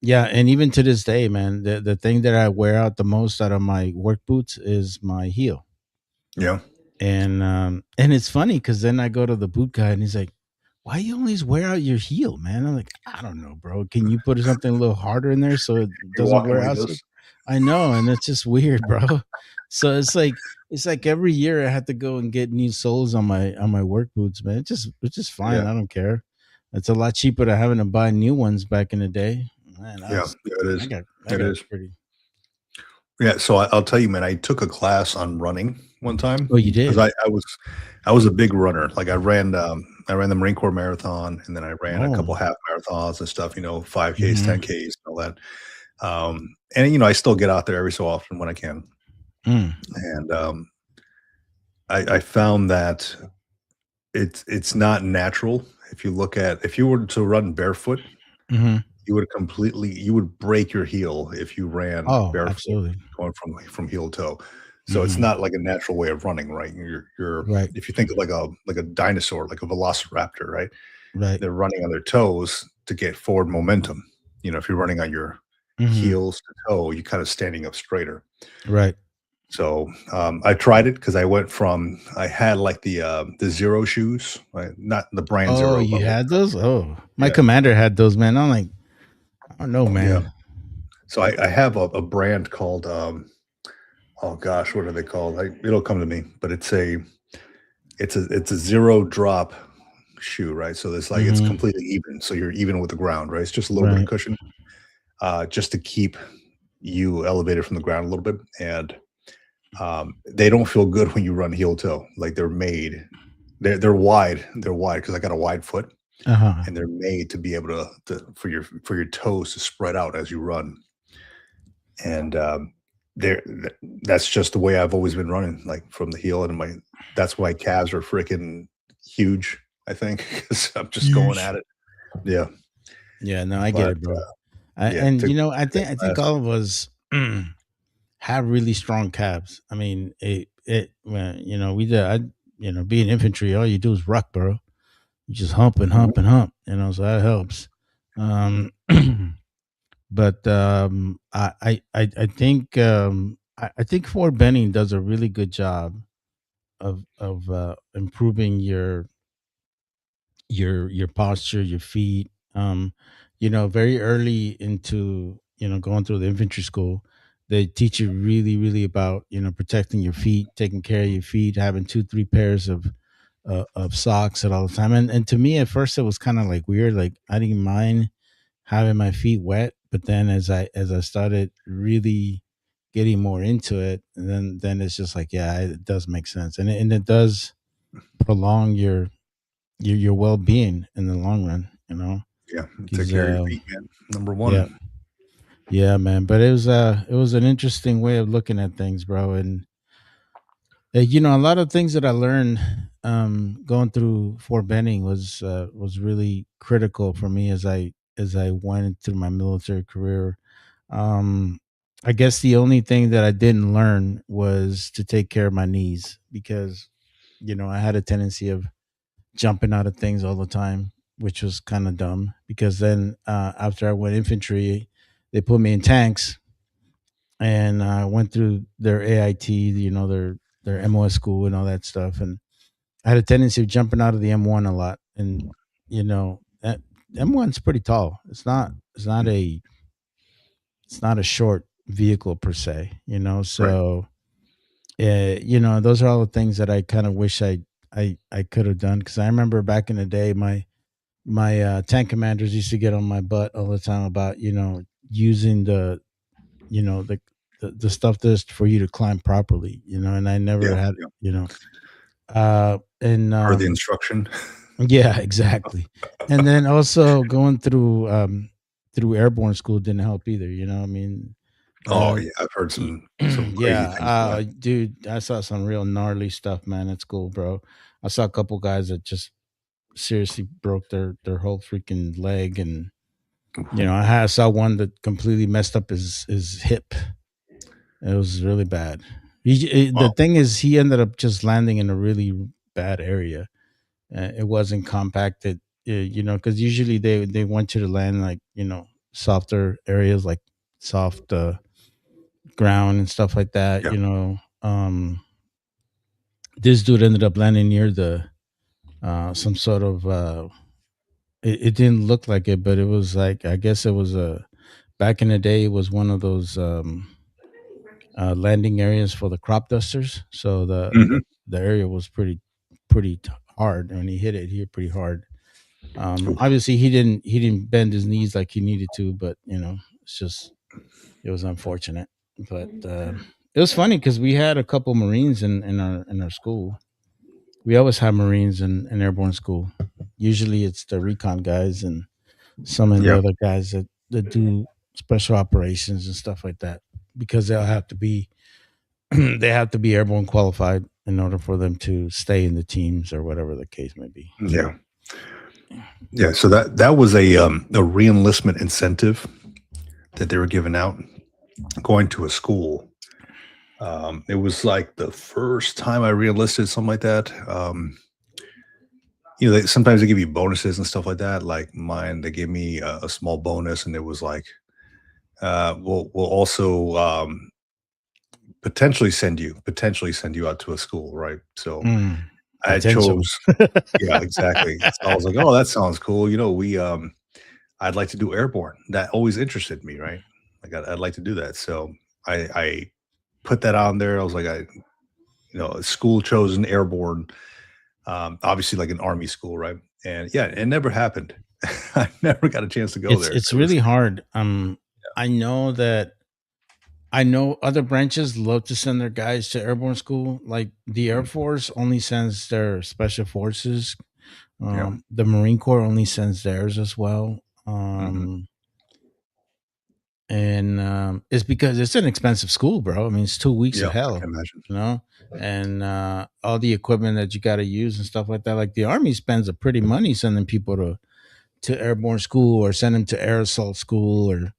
yeah, and even to this day, man, the thing that I wear out the most out of my work boots is my heel. Yeah. And it's funny because then I go to the boot guy and he's like, why you always wear out your heel, man? I'm like, I don't know, bro. Can you put something a little harder in there so it You're doesn't walking wear like out? this. I know, and it's just weird, bro. So it's like every year I have to go and get new soles on my work boots, man. It's just fine. Yeah. I don't care. It's a lot cheaper than having to buy new ones back in the day. Man, Yeah. Yeah. It I is. got I It got is. pretty. Yeah. So I'll tell you, man. I took a class on running one time Oh, you because did? I was a big runner. Like I ran the Marine Corps marathon, and then I ran a Oh, couple half marathons and stuff. 5Ks, hmm 10Ks, and all that. And I still get out there every so often when I can. mm, And I found that it's not natural. If you were to run barefoot, hmm you would break your heel if you ran Oh, barefoot absolutely. going from heel to toe. So it's Hmm. not like a natural way of running, right? You're Right, if you think of like a dinosaur, like a velociraptor, right? right, They're running on their toes to get forward momentum. If you're running on your hmm heels to toe, you're kind of standing up straighter. right. So I tried it because I had like the zero shoes, right? Not the brand Oh, zero, you but like had those? Oh, my yeah, commander had those, man. I'm like, I don't know, yeah. man. So I have a brand called oh gosh, what are they called? It'll come to me, but it's a zero drop shoe, right? So it's Hmm. completely even. So you're even with the ground, right? It's just a little bit of Right. cushion, just to keep you elevated from the ground a little bit. And they don't feel good when you run heel toe. Like they're wide. They're wide because I got a wide foot, Uh huh. and they're made to be able for your toes to spread out as you run. And there, that's just the way I've always been running, like from the heel, and my that's why calves are freaking huge. I think because I'm just going Huge. at it. Yeah, Yeah, no, I get but it, bro. yeah, And took I that think class. all of us have really strong calves. I mean, when, we did. Being infantry, all you do is ruck, bro. You just hump and Mhm. hump and hump. So that helps. Um, but I think Fort Benning does a really good job of improving your posture, your feet. very early into going through the infantry school, they teach you really, really about protecting your feet, taking care of your feet, having 2, 3 pairs of socks at all the time. And to me, at first, it was kind of like weird. Like I didn't mind having my feet wet, but then as I started really getting more into it, then it's just like, yeah, it does make sense, and it does prolong your well being in the long run. Yeah. Take Because care of your feet, man. Number yeah, one. yeah, man. But it was an interesting way of looking at things, bro. And a lot of things that I learned going through Fort Benning was really critical for me as I went through my military career. Um, I guess the only thing that I didn't learn was to take care of my knees because I had a tendency of jumping out of things all the time, which was kind of dumb. Because then after I went infantry, they put me in tanks and I went through their AIT, their MOS school and all that stuff, and I had a tendency of jumping out of the M1 a lot, and that M1's pretty tall. It's not a short vehicle per se, Right. so those are all the things that I kind of wish I could have done, because I remember back in the day my tank commanders used to get on my butt all the time about using you know the the stuff that's for you to climb properly, and I never Yeah. had Yeah. and Per the instruction. yeah, exactly. And then also going through airborne school didn't help either, I mean, Oh uh yeah. I've heard y- some crazy yeah, things about that. dude, I saw some real gnarly stuff, man, at school, bro. I saw a couple guys that just seriously broke their whole freaking leg, and I saw one that completely messed up his hip. It was really bad. The Wow. thing is, he ended up just landing in a really bad area. It wasn't compacted, because usually they want you to land like softer areas, like soft ground and stuff like that. Yeah. This dude ended up landing near the some sort of. It didn't look like it, but it was like, I guess it was a back in the day. It was one of those landing areas for the crop dusters. So Hmm. the area was pretty hard. When he hit it, he hit pretty hard. Obviously, he didn't bend his knees like he needed to, but it's just it was unfortunate. But it was funny because we had a couple Marines in our school. We always have Marines in airborne school. Usually, it's the recon guys and some of the Yeah. other guys that do special operations and stuff like that, because they'll have to be they have to be airborne qualified in order for them to stay in the teams or whatever the case may be. Yeah. Yeah. So that was a reenlistment incentive that they were giving out going to a school. It was like the first time I reenlisted, something like that. Sometimes they give you bonuses and stuff like that. Like mine, they gave me a small bonus, and it was like, we'll also potentially send you out to a school, right? So I Potential. chose, yeah, exactly. So I was like, oh, that sounds cool. I'd like to do airborne. That always interested me, right? Like I'd like to do that. So I put that on there. I was like, a school chosen airborne, obviously like an army school, right? And yeah, it never happened. I never got a chance to go It's there. it's It was really hard. I know that I know other branches love to send their guys to airborne school. Like the Air mm, Force only sends their special forces. yeah. The Marine Corps only sends theirs as well. Hmm. And it's because it's an expensive school, bro. I mean, it's 2 weeks Yeah, of I hell, can imagine. you know, and all the equipment that you got to use and stuff like that. Like the Army spends a pretty money sending people to airborne school, or send them to air assault school, or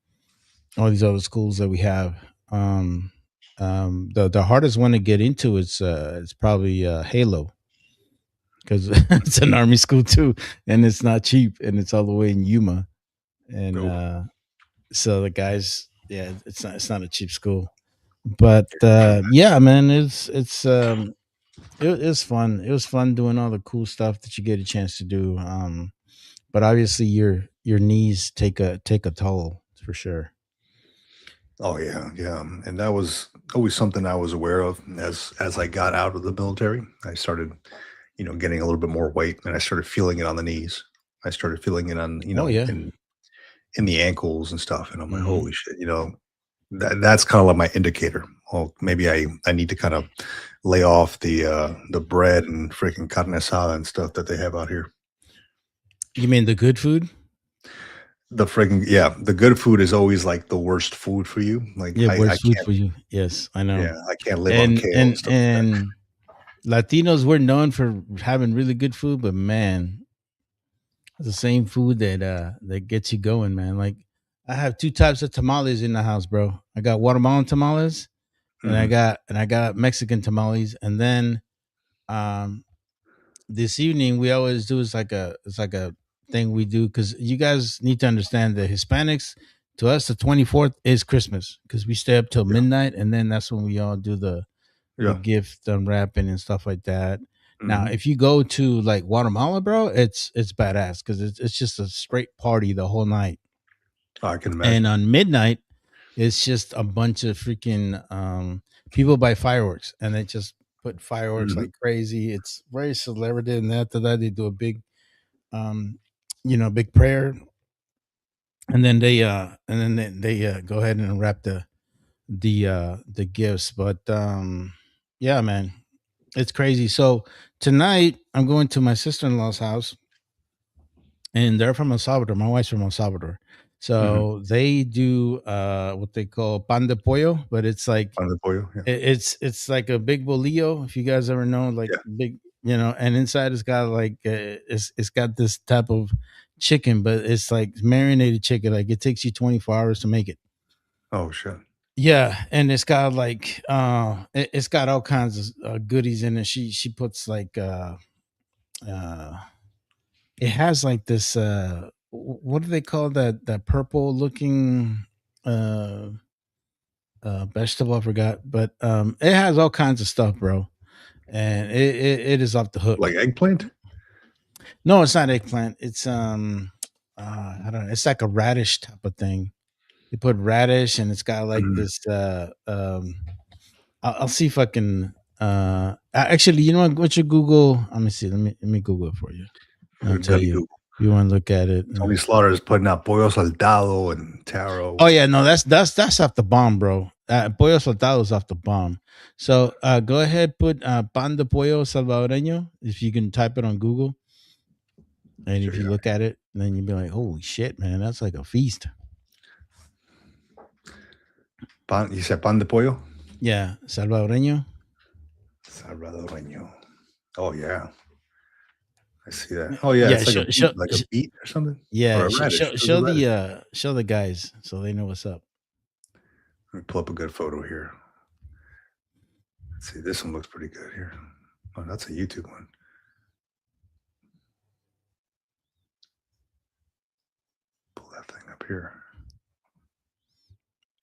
all these other schools that we have. Um, the hardest one to get into is it's probably Halo, because it's an Army school too, and it's not cheap, and it's all the way in Yuma, and Oh, so the guys, yeah, it's not a cheap school. But I can imagine. yeah, man, it's fun. It was fun doing all the cool stuff that you get a chance to do. but obviously your knees take a toll for sure. Oh yeah, yeah, and that was always something I was aware of as I got out of the military. I started, getting a little bit more weight, and I started feeling it on the knees. I started feeling it on, Oh yeah. in the ankles and stuff, and I'm like, Hmm. holy shit, that's kind of like my indicator. Well, maybe I need to kind of lay off the bread and freaking carne asada and stuff that they have out here. You mean the good food? The freaking yeah, the good food is always like the worst food for you. Like Yeah, I worst food can't for you. Yes, I know. yeah, I can't live on And kale and and stuff like that. and Latinos, we're known for having really good food, but man, it's the same food that gets you going, man. Like I have two types of tamales in the house, bro. I got Guatemalan tamales and I Mhm. got Mexican tamales. And then um this evening we always do is like a thing we do because you guys need to understand the Hispanics, to us the 24th is Christmas because we stay up till Yeah, midnight and then that's when we all do the yeah. gift unwrapping and stuff like that. Now, Mhm. if you go to like Guatemala, bro, it's badass because it's just a straight party the whole night. I can And imagine. on midnight, it's just a bunch of freaking people buy fireworks and they just put fireworks Mhm. like crazy. It's very celebrity, and after that, they do a big, um, big prayer, and then they go ahead and wrap the gifts. But yeah, man, it's crazy. So tonight I'm going to my sister in law's house, and they're from El Salvador. My wife's from El Salvador, Mhm. so they do what they call pan de pollo, but it's like Pan de pollo, yeah. it's like a big bolillo. If you guys ever know, like Yeah. big, and inside it's got like it's got this type of chicken, but it's like marinated chicken. Like it takes you 24 hours to make it. Oh, shit. Yeah, and it's got like it's got all kinds of goodies in it. She puts like uh it has like this what do they call that purple looking uh vegetable? I forgot, but it has all kinds of stuff, bro, and it is off the hook. Like eggplant? No, it's not eggplant. It's I don't know. It's like a radish type of thing. You put radish, and it's got like Mhm. this I'll see if I can. Actually, you know what? You Google. Let me see. Let me Google it for you, and I'll tell Goody you. Google. If you want to look at it. Tony Slaughter is putting out pollo saltado and taro Oh and yeah, no, that's off the bomb, bro. Pollo soltado is off the bomb. So go ahead, put pan de pollo salvadoreño if you can type it on Google, and if check you it out. look at it, then you'll be like, "Holy shit, man, that's like a feast." You said pan de pollo? Yeah, salvadoreño. Salvadoreño. Oh, yeah. I see that. Oh, yeah, Yeah, it's like a beet or something? Or yeah, a radish. It was a show radish. show the guys so they know what's up. Let me pull up a good photo here. Let's see, this one looks pretty good here. Oh, that's a YouTube one. Pull that thing up here.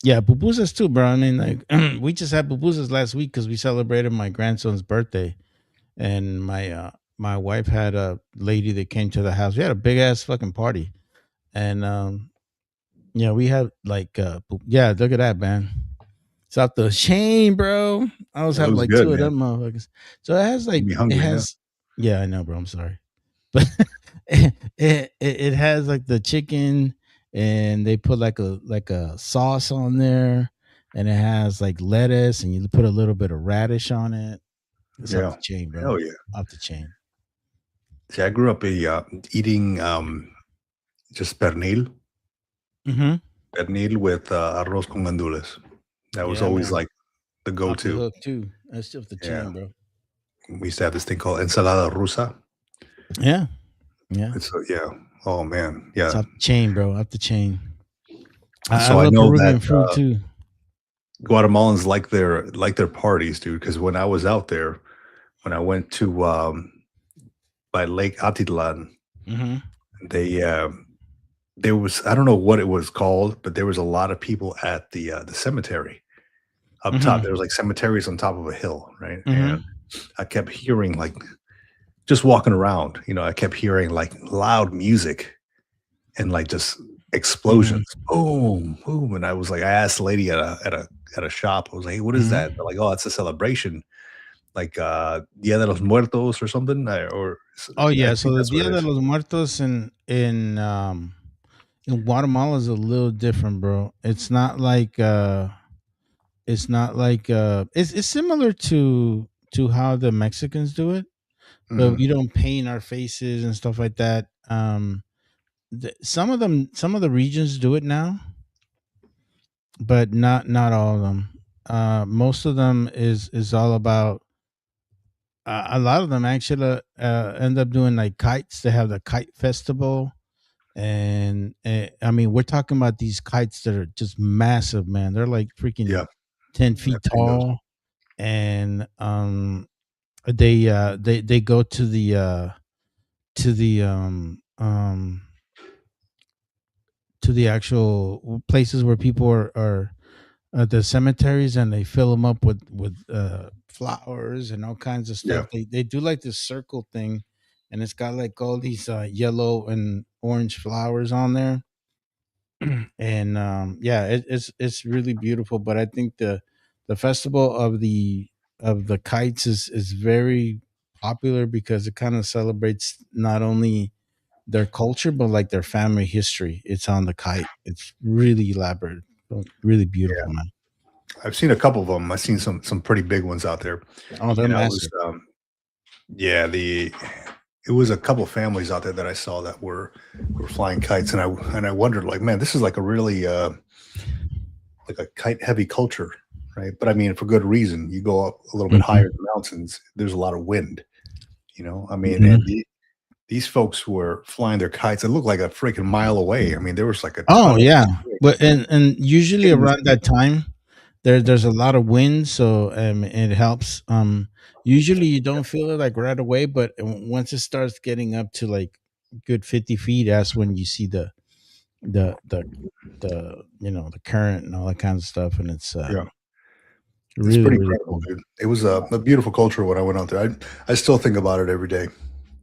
Yeah, pupusas too, bro. I mean, like we just had pupusas last week because we celebrated my grandson's birthday, and my wife had a lady that came to the house. We had a big ass fucking party, and yeah, we had like yeah, look at that, man. It's off the chain, bro. I always It have looks like good, two of man. them motherfuckers. So it has Made like me it hungry now. has yeah, I know, bro. I'm sorry, but it has like the chicken, and they put like a sauce on there, and it has like lettuce, and you put a little bit of radish on it. It's off Yeah. the chain, bro. Hell yeah. Off the chain. See, I grew up eating just Mm-hmm. pernil with arroz con gandules. That was Yeah, always man. like the Off the go-to. hook too. That's off the Yeah. chain, bro. We used to have this thing called ensalada rusa. Yeah, yeah. It's yeah. Oh man. It's Yeah. off the chain, bro. Off the chain. I So I love know that Peruvian food too. Guatemalans like their parties, dude. Because when I was out there, when I went to by Lake Atitlan, Mm-hmm. they there was I don't know what it was called, but there was a lot of people at the cemetery up top. Mm-hmm. There was like cemeteries on top of a hill, right? Mm-hmm. And I kept hearing like just walking around, I kept hearing like loud music and like just Mhm. explosions, boom, boom. And I was like, I asked the lady at a shop. I was like, "Hey, what is that?" Mhm. They're like, "Oh, it's a celebration, like Dia de los Muertos or something." Oh I yeah, think so the that's what Dia it de is. los Muertos in Guatemala is a little different, bro. It's similar to how the Mexicans do it, but Hmm. we don't paint our faces and stuff like that. Some of the regions do it now, but not all of them. Most of them is all about. A lot of them actually end up doing like kites. They have the kite festival, and I mean, we're talking about these kites that are just massive, man. They're like freaking Yeah, 10 feet I've seen those. tall, and they go to the to the actual places where people are at the cemeteries, and they fill them up with flowers and all kinds of Yeah, stuff. They do like this circle thing, and it's got like all these yellow and orange flowers on there. And yeah, it's really beautiful. But I think the festival of the kites is very popular because it kind of celebrates not only their culture but like their family history. It's on the kite. It's really elaborate, really yeah. beautiful, man. I've seen a couple of them. I've seen some pretty big ones out there, Oh, they're and I was, massive. yeah, the it was a couple families out there that I saw that were flying kites, and I wondered, like, man, this is like a really like a kite heavy culture, right? But I mean, for good reason. You go up a little bit higher in Hmm. the mountains, there's a lot of wind, you know. I mean, and Hmm. these folks were flying their kites. It looked like a freaking mile away. I mean, there was like a ton Oh of yeah, twigs but and usually hitting the around that ceiling. time there's a lot of wind, so it helps. Usually you don't feel it like right away, but once it starts getting up to like good 50 feet, that's when you see the the the current and all that kind of stuff, and it's Yeah, it's really pretty really incredible, cool. dude. It was a beautiful culture when I went out there. I still think about it every day.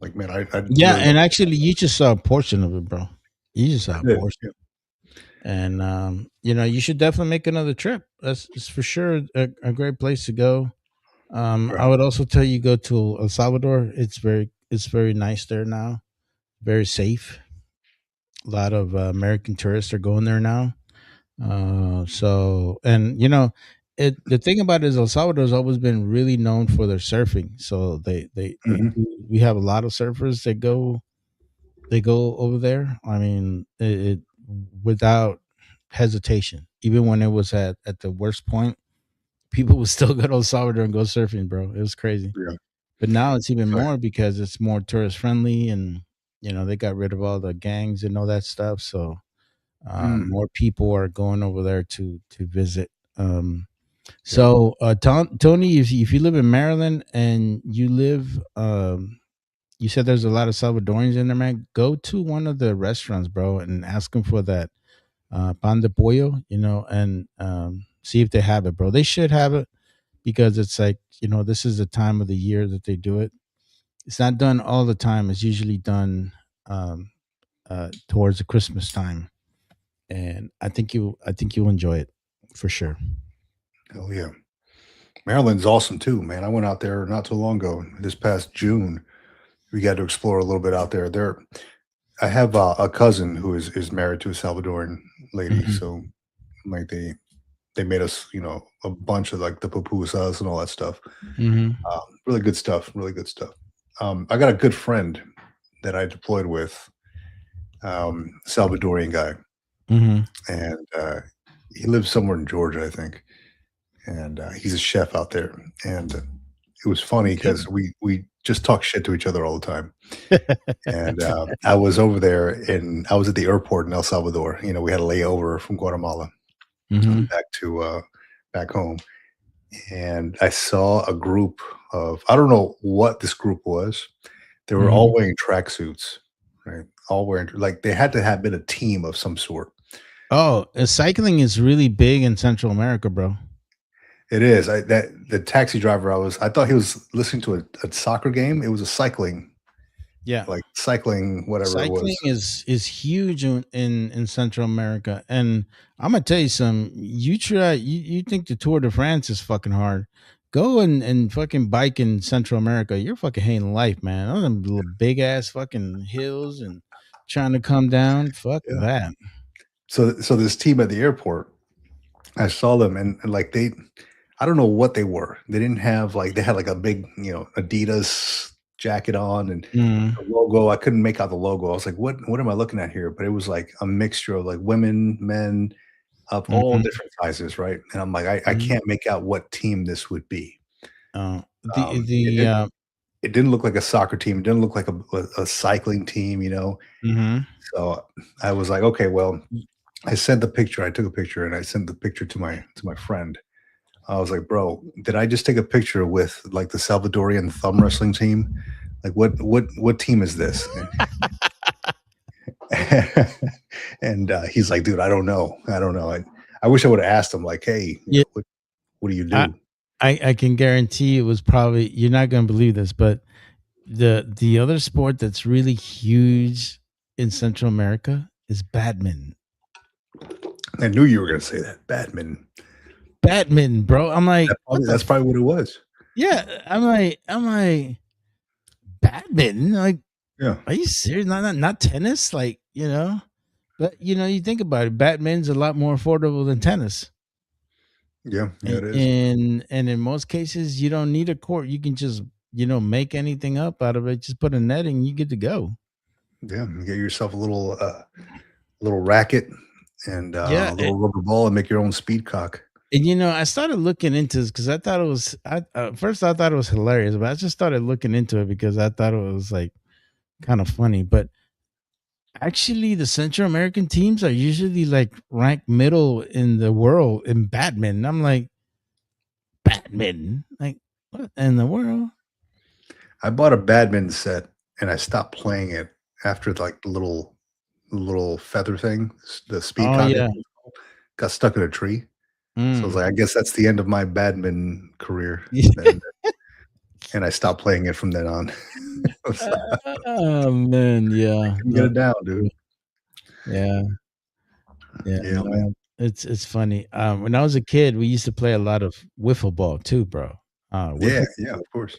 Like, man, I'd Yeah, really love and to. actually you just saw a portion of it, bro. You just I saw a did. portion. Yeah. And you should definitely make another trip. That's for sure a great place to go. Right. I would also tell you go to El Salvador. It's very nice there now. Very safe. A lot of American tourists are going there now. So and the thing about it is El Salvador has always been really known for their surfing. So Mhm. we have a lot of surfers that go over there. I mean, it without hesitation. Even when it was at the worst point, people would still go to El Salvador and go surfing, bro. It was crazy. Yeah. But now it's even Right. more because it's more tourist friendly, and they got rid of all the gangs and all that stuff. So Mm. more people are going over there to visit. Yeah. So Tony, if you live in Maryland and you said there's a lot of Salvadorians in there, man. Go to one of the restaurants, bro, and ask them for that pan de pollo, and see if they have it, bro. They should have it because it's like, this is the time of the year that they do it. It's not done all the time. It's usually done um, towards the Christmas time, and I think you'll enjoy it for sure. Hell yeah. Maryland's awesome too, man. I went out there not too long ago. This past June, we got to explore a little bit out there. I have a cousin who is married to a Salvadoran lady, Hmm. so like they made us, a bunch of like the pupusas and all that stuff. Hmm. Really good stuff. Really good stuff. I got a good friend that I deployed with, Salvadorian guy, Hmm. and he lives somewhere in Georgia, I think, and he's a chef out there. And it was funny Okay. because we just talk shit to each other all the time. And I was over there, and I was at the airport in El Salvador. We had a layover from Guatemala Hmm. back to back home, and I saw a group of, I don't know what this group was. They were all Hmm. wearing tracksuits, right? All wearing, like, they had to have been a team of some sort. Oh, cycling is really big in Central America, bro. It is. The taxi driver, I thought he was listening to a soccer game. It was a cycling Yeah. like cycling, whatever it Cycling was. is huge in Central America, and I'm gonna tell you something. You try, you think the Tour de France is fucking hard? Go and fucking bike in Central America. You're fucking hating life, man. Those them little big ass fucking hills and trying to come down. Fuck Yeah. that. So this team at the airport, I saw them and like I don't know what they were. They didn't have like they had like a big, Adidas jacket on and Mm, the logo. I couldn't make out the logo. I was like, what am I looking at here? But it was like a mixture of like women, men of all mhm, different sizes, right? And I'm like, I mhm. can't make out what team this would be. The It the didn't it didn't look like a soccer team. It didn't look like a cycling team. mhm. So I was like, okay, well, I sent the picture. I took a picture and I sent the picture to my friend. I was like, bro, did I just take a picture with like the Salvadorian thumb wrestling team? Like what team is this? And he's like, dude, I don't know. I don't know. I wish I would have asked him, like, hey, Yeah, what do you I, do? I can guarantee it was probably, you're not gonna believe this, but the other sport that's really huge in Central America is badminton. I knew you were gonna say that. Badminton. Badminton, bro. I'm like, what the That's probably what it was. yeah, I'm like badminton? Like, Yeah. are you serious? Not tennis? Like, But you think about it, badminton's a lot more affordable than tennis. Yeah. Yeah, And it is. and in most cases you don't need a court. You can just, make anything up out of it. Just put a netting, you get to go. Yeah. Get yourself a little racket and Yeah. a little rubber ball and make your own speed cock. And I started looking into this because I thought it was. First I thought it was hilarious, but I just started looking into it because I thought it was like kind of funny. But actually, the Central American teams are usually like ranked middle in the world in badminton. I'm like, badminton, like what in the world? I bought a badminton set and I stopped playing it after like the little feather thing, the speed Oh cock, I yeah, think it's called, got stuck in a tree. So I was mm. like, I guess that's the end of my badminton career. Yeah. And I stopped playing it from then on. I was like, Oh man, I yeah, couldn't get no, it down, dude. yeah, yeah, Yeah, man. no, it's funny. When I was a kid, we used to play a lot of wiffle ball too, bro. Yeah, Wiffle yeah, of course.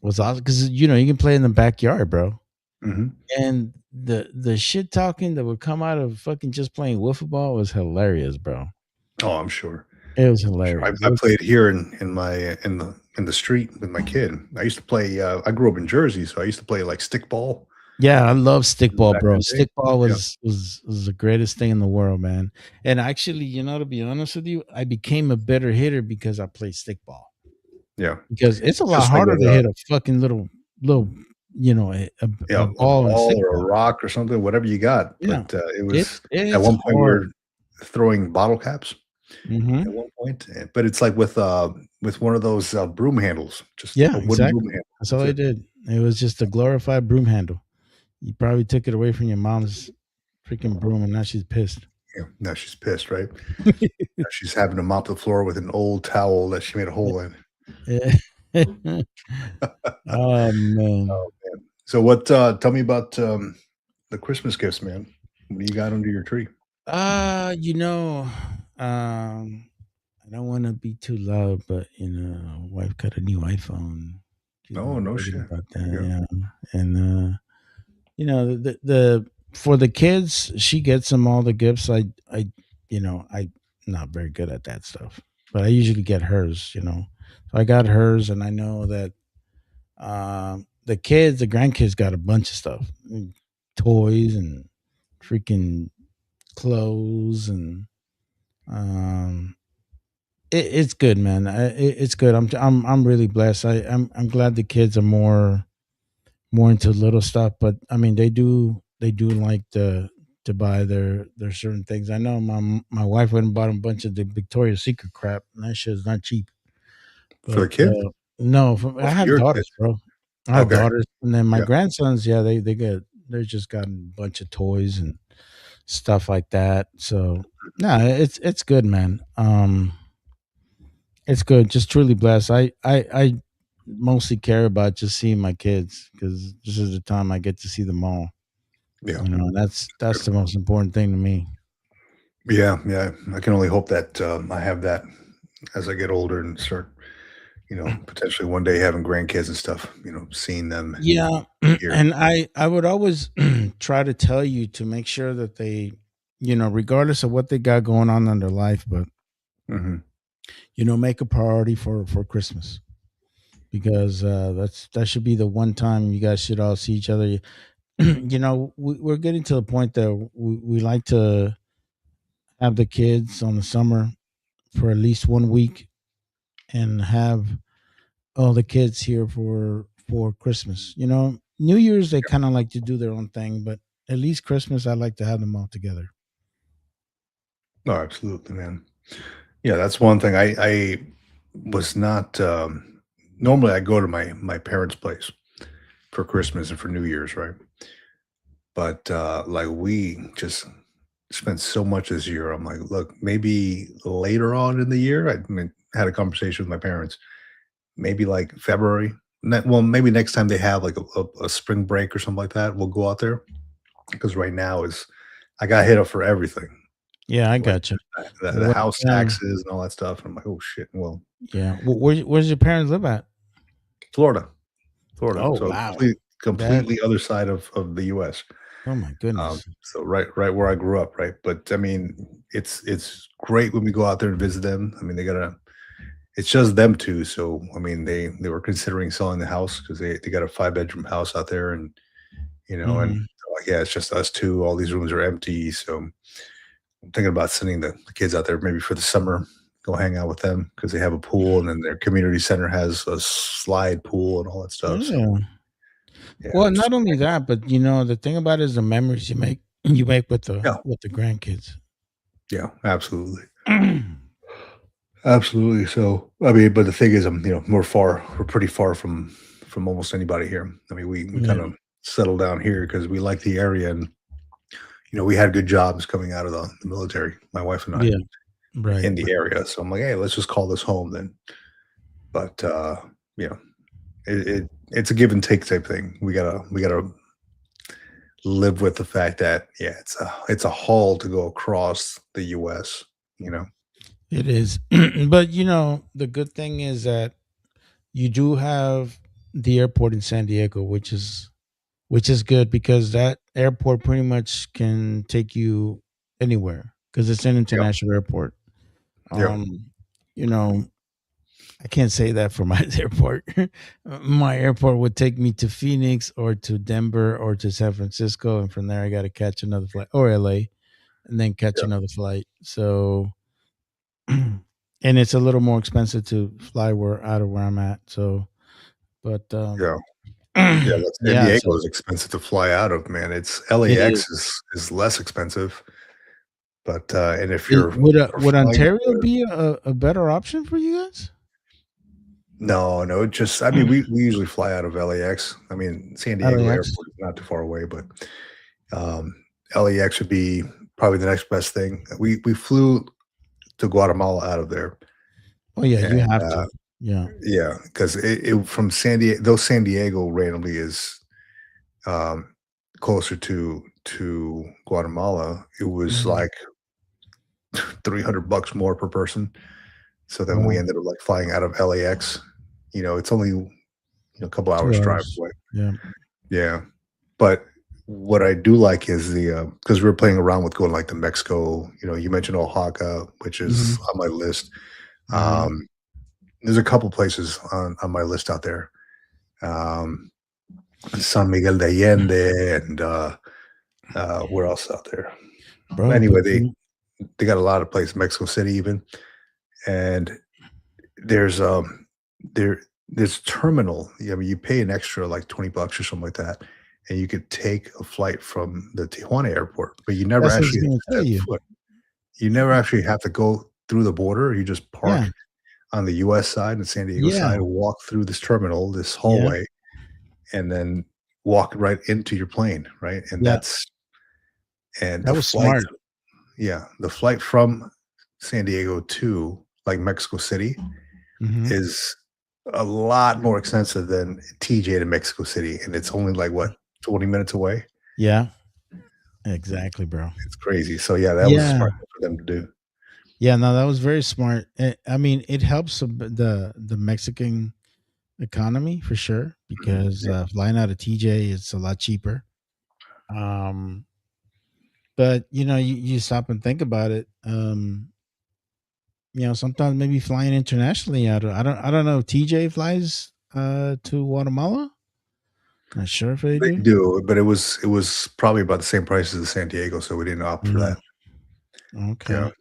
was awesome because you can play in the backyard, bro. Mhm. And the shit talking that would come out of fucking just playing wiffle ball was hilarious, bro. Oh, I'm sure. It was I'm sure. hilarious. I played here in the street with my kid. I used to play, I grew up in Jersey, so I used to play, like, stickball Yeah, I love stickball, back bro. in the day. Stickball Yeah. was the greatest thing in the world, man. And actually, to be honest with you, I became a better hitter because I played stickball. Yeah. Because it's a It's lot just like harder with, to hit a fucking little, a a ball in ball or a stickball. rock or something, whatever you got, Yeah, but, it it was at it's one point, we hard. were throwing bottle caps Mhm. at one point, but it's like with one of those, broom handles, just Yeah, a wooden broom exactly. handle. That's all That's I it. did. It was just a glorified broom handle. You probably took it away from your mom's freaking broom, and now she's pissed. Yeah, now she's pissed, right? Now she's having to mop the floor with an old towel that she made a hole in. Yeah. Oh, man. Oh, man. So tell me about, the Christmas gifts, man. What do you got under your tree? Uh, you know, I don't wanna be too loud, but, wife got a new iPhone. She's Oh, all no excited shit. about There you that, go. yeah, and, the for the kids, she gets them all the gifts. I'm not very good at that stuff, but I usually get hers. So I got hers, and I know that, the grandkids got a bunch of stuff, toys and freaking clothes and, um it's good, man. It's good. I'm really blessed. I'm glad the kids are more into little stuff, but I mean they do like to buy their certain things. I know my wife went and bought a bunch of the Victoria's Secret crap, and that shit is not cheap. For But the kids? no, Oh, I for have your kids. daughters, bro. I have Okay. daughters, and then my Yeah. grandsons. Yeah, they're just gotten a bunch of toys and stuff like that. So no, it's good, man. It's good. Just truly blessed. I mostly care about just seeing my kids because this is the time I get to see them all. Yeah. And that's the most important thing to me. Yeah. Yeah. I can only hope that I have that as I get older and start, potentially one day having grandkids and stuff, seeing them Yeah, here. and I would always try to tell you to make sure that they, regardless of what they got going on in their life, but Hmm. make a priority for Christmas because that should be the one time you guys should all see each other. We're getting to the point that we like to have the kids on the summer for at least 1 week and have all the kids here for Christmas. New Year's they kind of like to do their own thing, but at least Christmas I like to have them all together. No, absolutely, man. Yeah, that's one thing. I was not normally I go to my parents' place for Christmas and for New Year's, right? But like we just spent so much this year. I'm like, look, maybe later on in the year, had a conversation with my parents. Maybe like February. Well, maybe next time they have like a spring break or something like that, we'll go out there. Because right now is I got hit up for everything, Yeah, I like gotcha. the What? house taxes and all that stuff. And I'm like, oh shit. Well, Yeah. Where's your parents live at? Florida, Florida. Oh So wow, that. completely other side of the US. Oh my goodness. So right where I grew up, right? But I mean, it's great when we go out there and visit them. I mean, it's just them two. So I mean, they were considering selling the house because they got a 5 bedroom house out there, and Hmm. like, yeah, it's just us two. All these rooms are empty. So I'm thinking about sending the kids out there maybe for the summer, go hang out with them because they have a pool, and then their community center has a slide pool and all that stuff. So Yeah. yeah, Well, just not only that, but the thing about it is the memories you make with the yeah, grandkids. yeah, absolutely. Absolutely. So, I mean, but the thing is, we're pretty far from almost anybody here. I mean, we kind Yeah. of settled down here because we like the area, and we had good jobs coming out of the military, my wife and I, Yeah. Right. in the area. So I'm like, hey, let's just call this home then. But you know, it's a give and take type thing. We gotta live with the fact that yeah, it's a haul to go across the U.S. You know, It is. But the good thing is that you do have the airport in San Diego, which is good because that airport pretty much can take you anywhere because it's an yeah, international airport. yeah, Um, you know, I can't say that for my airport. My airport would take me to Phoenix or to Denver or to San Francisco, and from there I got to catch another flight or LA, and then catch yeah, another flight. So, and it's a little more expensive to fly where out of where I'm at. So, but yeah. Yeah, that's San yeah, Diego so is expensive to fly out of, man. It's it LAX is. is less expensive, but, and if It, you're would flying Ontario be a better option for you guys? no, no, it just I mean, we usually fly out of LAX. I mean, San Diego LAX. Airport is not too far away, but, um, LAX would be probably the next best thing. We flew to Guatemala out of there, Oh yeah, you and, have to. Yeah. yeah, 'cause it from San Diego though San Diego randomly is, um, closer to Guatemala, it was Mhm. like $300 more per person. So then we Oh, ended up like flying out of LAX. It's only, a couple two hours drive hours. away. Yeah. Yeah. But what I do like is because we were playing around with going like to Mexico, you mentioned Oaxaca, which is Hmm. on my list. Hmm. Um, there's a couple places on my list out there. Um, San Miguel de Allende and where else out there? Bro, but Anyway, they got a lot of places, Mexico City even. And there's there this terminal. I mean, you pay an extra like $20 or something like that, and you could take a flight from the Tijuana airport, but you never that's what I was actually have gonna to tell step you. foot. You never actually have to go through the border. You just Yeah. park on the US side and San Diego Yeah. side, walk through this terminal, this Yeah. hallway, and then walk right into your plane, right? And Yeah. the That was flight, smart. yeah, the flight from San Diego to like Mexico City Hmm. is a lot more expensive than TJ to Mexico City, and it's only like what 20 minutes away. Yeah, exactly, bro. It's crazy. So yeah, that was a Yeah. smart thing for them to do. Yeah, no, that was very smart. I mean, it helps the Mexican economy for sure because Yeah. flying out of TJ is a lot cheaper. Um, but you stop and think about it. Sometimes maybe flying internationally out of I don't know if TJ flies to Guatemala. Not sure if they They do. do, but it was probably about the same price as San Diego, so we didn't opt for Mm, that. Yeah. okay,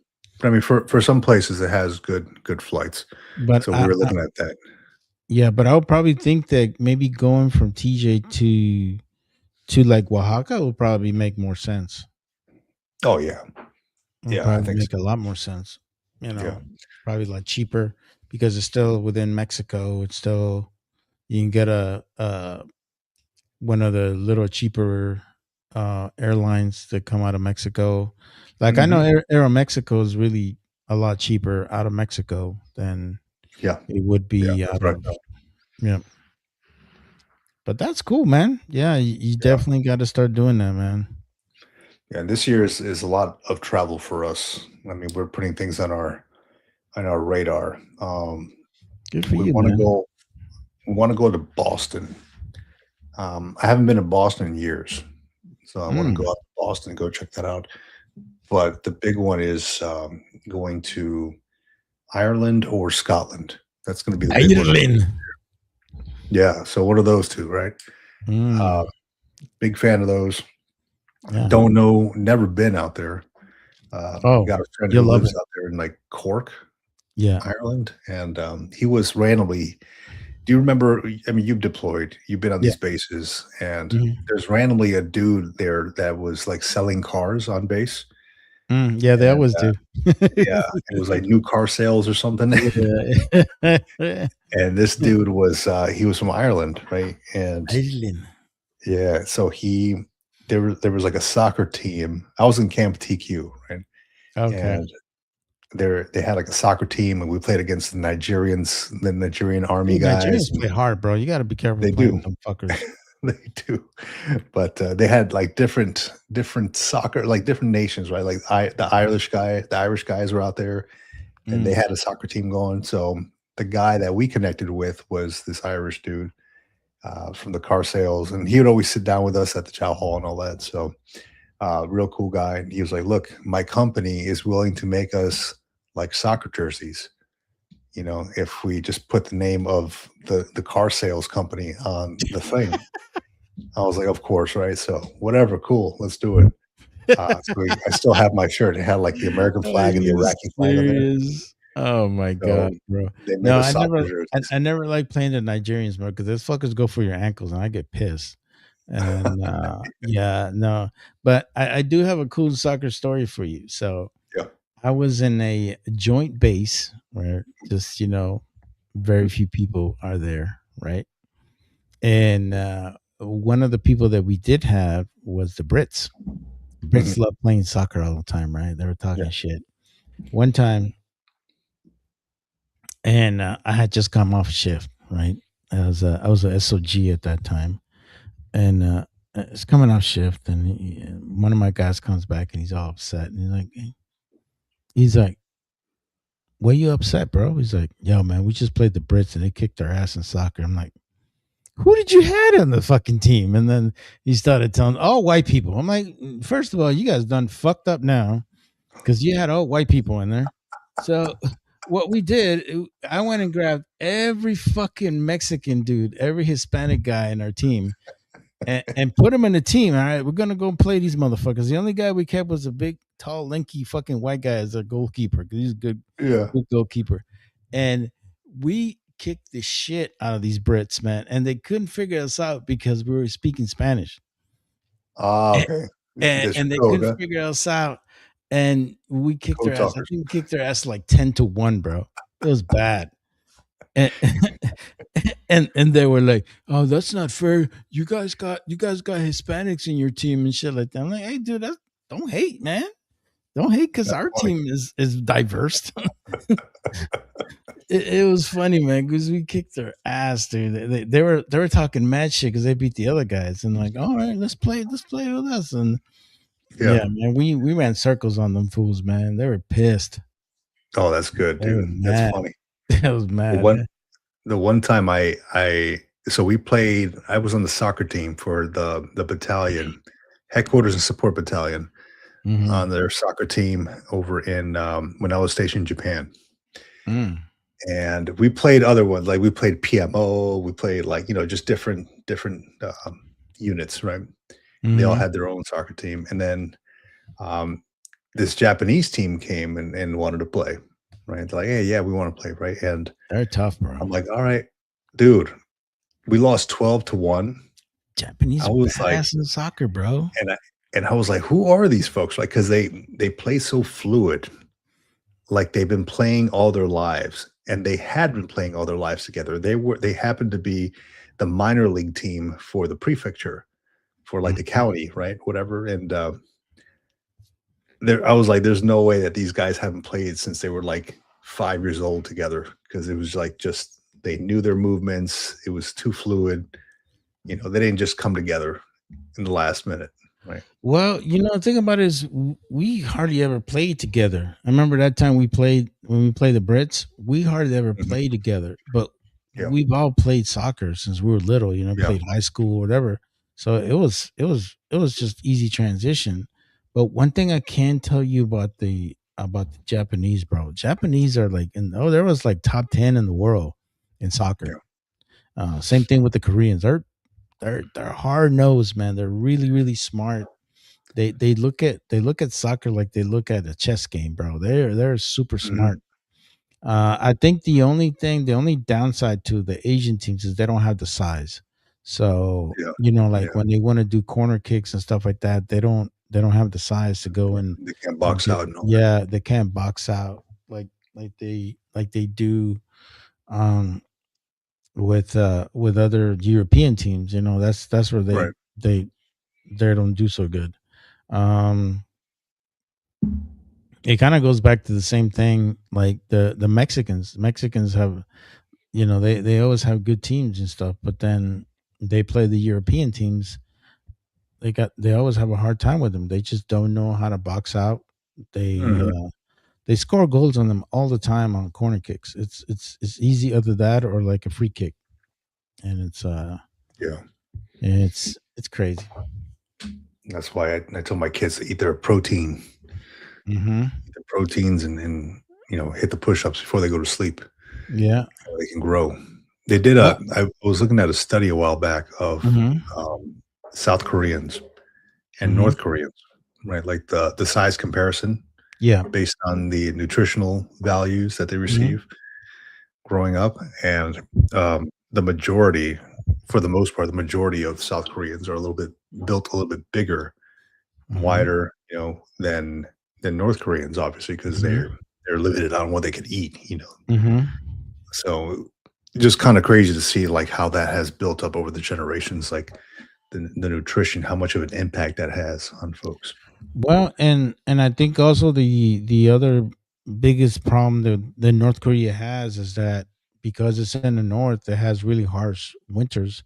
But I mean, for some places, it has good flights. but So we were looking at that. yeah, but I would probably think that maybe going from TJ to like Oaxaca would probably make more sense. Oh yeah, It would yeah, I probably think make so. a lot more sense. Yeah. Probably a lot cheaper because it's still within Mexico. It's still you can get a one of the little cheaper airlines that come out of Mexico. Like I know Hmm. Aeromexico is really a lot cheaper out of Mexico than Yeah, it would yeah, be that's out right. of yeah. But that's cool, man. Yeah, you Yeah, definitely got to start doing that, man. yeah. And this year is a lot of travel for us. I mean, we're putting things on our radar. Good for We you, want to man. go. We want to go to Boston. I haven't been to Boston in years, so I want to go Mm. out to Boston and go check that out. But the big one is going to Ireland or Scotland. That's going to be the big one. Ireland. Yeah. So what are those two, right? Uh, Mm. big fan of those. Yeah. Don't know. Never been out there. Oh, Got a friend who you'll love lives it. out there in like Cork, Yeah. Ireland, and he was randomly. Do you remember? I mean, you've deployed. You've been on Yeah. these bases, and Mhm. there's randomly a dude there that was like selling cars on base, Yeah, they and always do. yeah, it was like new car sales or something. Yeah. And this dude was he was from Ireland, right? And Ireland. yeah, so there was like a soccer team. I was in Camp TQ, right? Okay. And they had like a soccer team, and we played against the Nigerian army Dude, guys, Nigerians and play hard, bro. You gotta be careful they playing do. with them fuckers. They do. But they had like different soccer, like different nations, right? Like the Irish guys were out there, and they Mm. had a soccer team going. So the guy that we connected with was this Irish dude from the car sales, and he would always sit down with us at the chow hall and all that. So real cool guy. And he was like, "Look, my company is willing to make us like soccer jerseys. If we just put the name of the car sales company on the thing." I was like, "Of course, right?" So whatever, cool, let's do it. I still have my shirt. It had like the American Are flag and the you Iraqi flag on there. serious? Oh my So god, bro. they made No, us I soccer never jerseys. I never like playing the Nigerians, bro, because those fuckers go for your ankles and I get pissed. And yeah, no. But I do have a cool soccer story for you. So Yeah. I was in a joint base where just, very few people are there, right? And one of the people that we did have was the Brits. Mhm. Brits love playing soccer all the time, right? They were Yeah. talking shit. One time, and I had just come off shift, right? I was a SOG at that time, and it's coming off shift, and one of my guys comes back and he's all upset, and he's like, "Why you upset, bro?" He's like, "Yo, man, we just played the Brits and they kicked our ass in soccer." I'm like, "Who did you had on the fucking team?" And then he started telling all white people. I'm like, first of all, you guys done fucked up now because you had all white people in there. So what we did, I went and grabbed every fucking Mexican dude, every Hispanic guy in our team, and put them in a team. All right, we're gonna go play these motherfuckers. The only guy we kept was a big, tall, lanky fucking white guy as a goalkeeper because he's a Yeah. good goalkeeper, and we kicked the shit out of these Brits, man, and they couldn't figure us out because we were speaking Spanish, and, Okay. and, That's your and they code, couldn't huh? figure us out, and we kicked Code their ass. I talkers. think we kicked their ass like 10-1, bro. It was bad. And, and they were like, "Oh, that's not fair. You guys got Hispanics in your team and shit like that." I'm like, "Hey, dude, don't hate, man. Don't hate because That's our funny. team is diverse." it was funny, man, because we kicked their ass, dude. They were talking mad shit because they beat the other guys, and like, all right, let's play with us, and Yeah. yeah, man, we ran circles on them fools, man. They were pissed. Oh, that's good, They were dude. That's mad. funny. They was The mad. one the one time so we played. I was on the soccer team for the battalion, headquarters and support battalion Mm-hmm. on their soccer team over in when I was stationed in Japan. Mm. And we played other ones, like we played PMO, we played like, just different units, right? They all Mm-hmm. had their own soccer team. And then um, this Japanese team came and wanted to play, right? They're like, hey, yeah, we want to play, right? And They're tough, bro. I'm like, all right, dude, we lost 12-1. Japanese I are was like, badass in soccer, bro. and I was like, who are these folks? Like, because they play so fluid, like they've been playing all their lives, and they had been playing all their lives together. They happened to be the minor league team for the prefecture, for like the Mhm. county, right? Whatever. And I was like, there's no way that these guys haven't played since they were like 5 years old together, because it was like just they knew their movements. It was too fluid. They didn't just come together in the last minute, right? Well, the thing about it is we hardly ever played together. I remember that time when we played the Brits, we hardly ever Mhm. played together. But Yeah, we've all played soccer since we were little, yeah, played high school or whatever. So it was just easy transition. But one thing I can tell you about the Japanese, bro. Japanese are like there was like top 10 in the world in soccer. yeah. Same thing with the Koreans. They're hard nosed, man. They're really, really smart. They look at soccer like they look at a chess game, bro. They're super Mhm. smart. I think the only downside to the Asian teams is they don't have the size. So Yeah, like yeah. when they want to do corner kicks and stuff like that, they don't have the size to go They can't and box get. out and all that. Yeah, they can't box out like they do um with other European teams. That's where Right. they don't do so good. Um, it kind of goes back to the same thing like the Mexicans. Mexicans have they always have good teams and stuff, but then they play the European teams. They always have a hard time with them. They just don't know how to box out. They Mhm. uh, they score goals on them all the time on corner kicks. It's easy other that or like a free kick, and Yeah. it's crazy. That's why I tell my kids to eat their protein, Hmm. eat their proteins, and hit the push-ups before they go to sleep, Yeah. so they can grow. They did Well. I was looking at a study a while back of Hmm. um, South Koreans and Hmm. North Koreans, right? Like the size comparison Yeah. based on the nutritional values that they Hmm. receive growing up, and the majority, for the most part, the majority of South Koreans are built a little bit bigger, Hmm. wider, than North Koreans, obviously, because Hmm. they're limited on what they can eat. Hmm. So just kind of crazy to see like how that has built up over the generations, like the nutrition, how much of an impact that has on folks. Well, and I think also the other biggest problem that North Korea has is that because it's in the north, it has really harsh winters.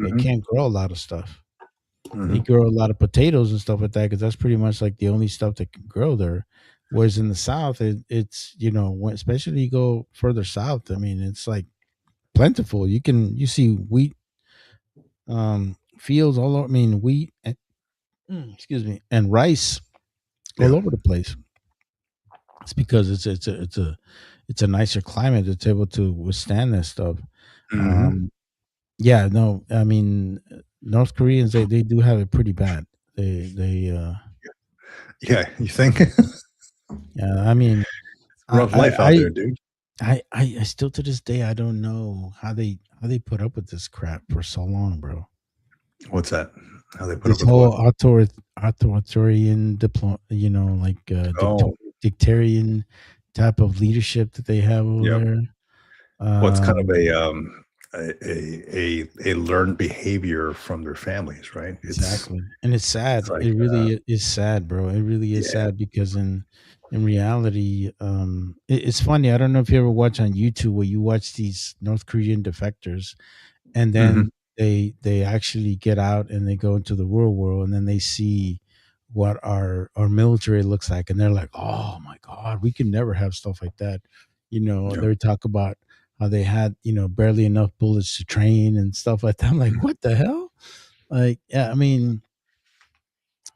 They Hmm. can't grow a lot of stuff. They Hmm. grow a lot of potatoes and stuff like that because that's pretty much like the only stuff that can grow there. Whereas in the south, it's especially you go further south. I mean, it's like plentiful. You see wheat fields all over. I mean, wheat. And, excuse me, and rice all Yeah. over the place. It's because it's a nicer climate that's able to withstand that stuff. Hmm. Um, yeah, no, I mean North Koreans they do have it pretty bad. They Yeah. You think? yeah, I mean I Rough I life out I there, dude. I still to this day I don't know how they put up with this crap for so long, bro. What's that? How they put up This with what? whole authoritarian like Oh, dictatorian type of leadership that they have over yeah. there. Well, it's kind of Um, a learned behavior from their families, right? It's exactly, and it's it's sad. like, It really is sad, bro. It really is yeah, sad because in in reality, it's funny. I don't know if you ever watch on YouTube where you watch these North Korean defectors, and Hmm. then they actually get out and they go into the real world, and then they see what our military looks like, and they're like, "Oh my God, we can never have stuff like that." Yeah. They talk about how they had barely enough bullets to train and stuff like that. I'm like, Mhm. what the hell? Like, yeah, I mean,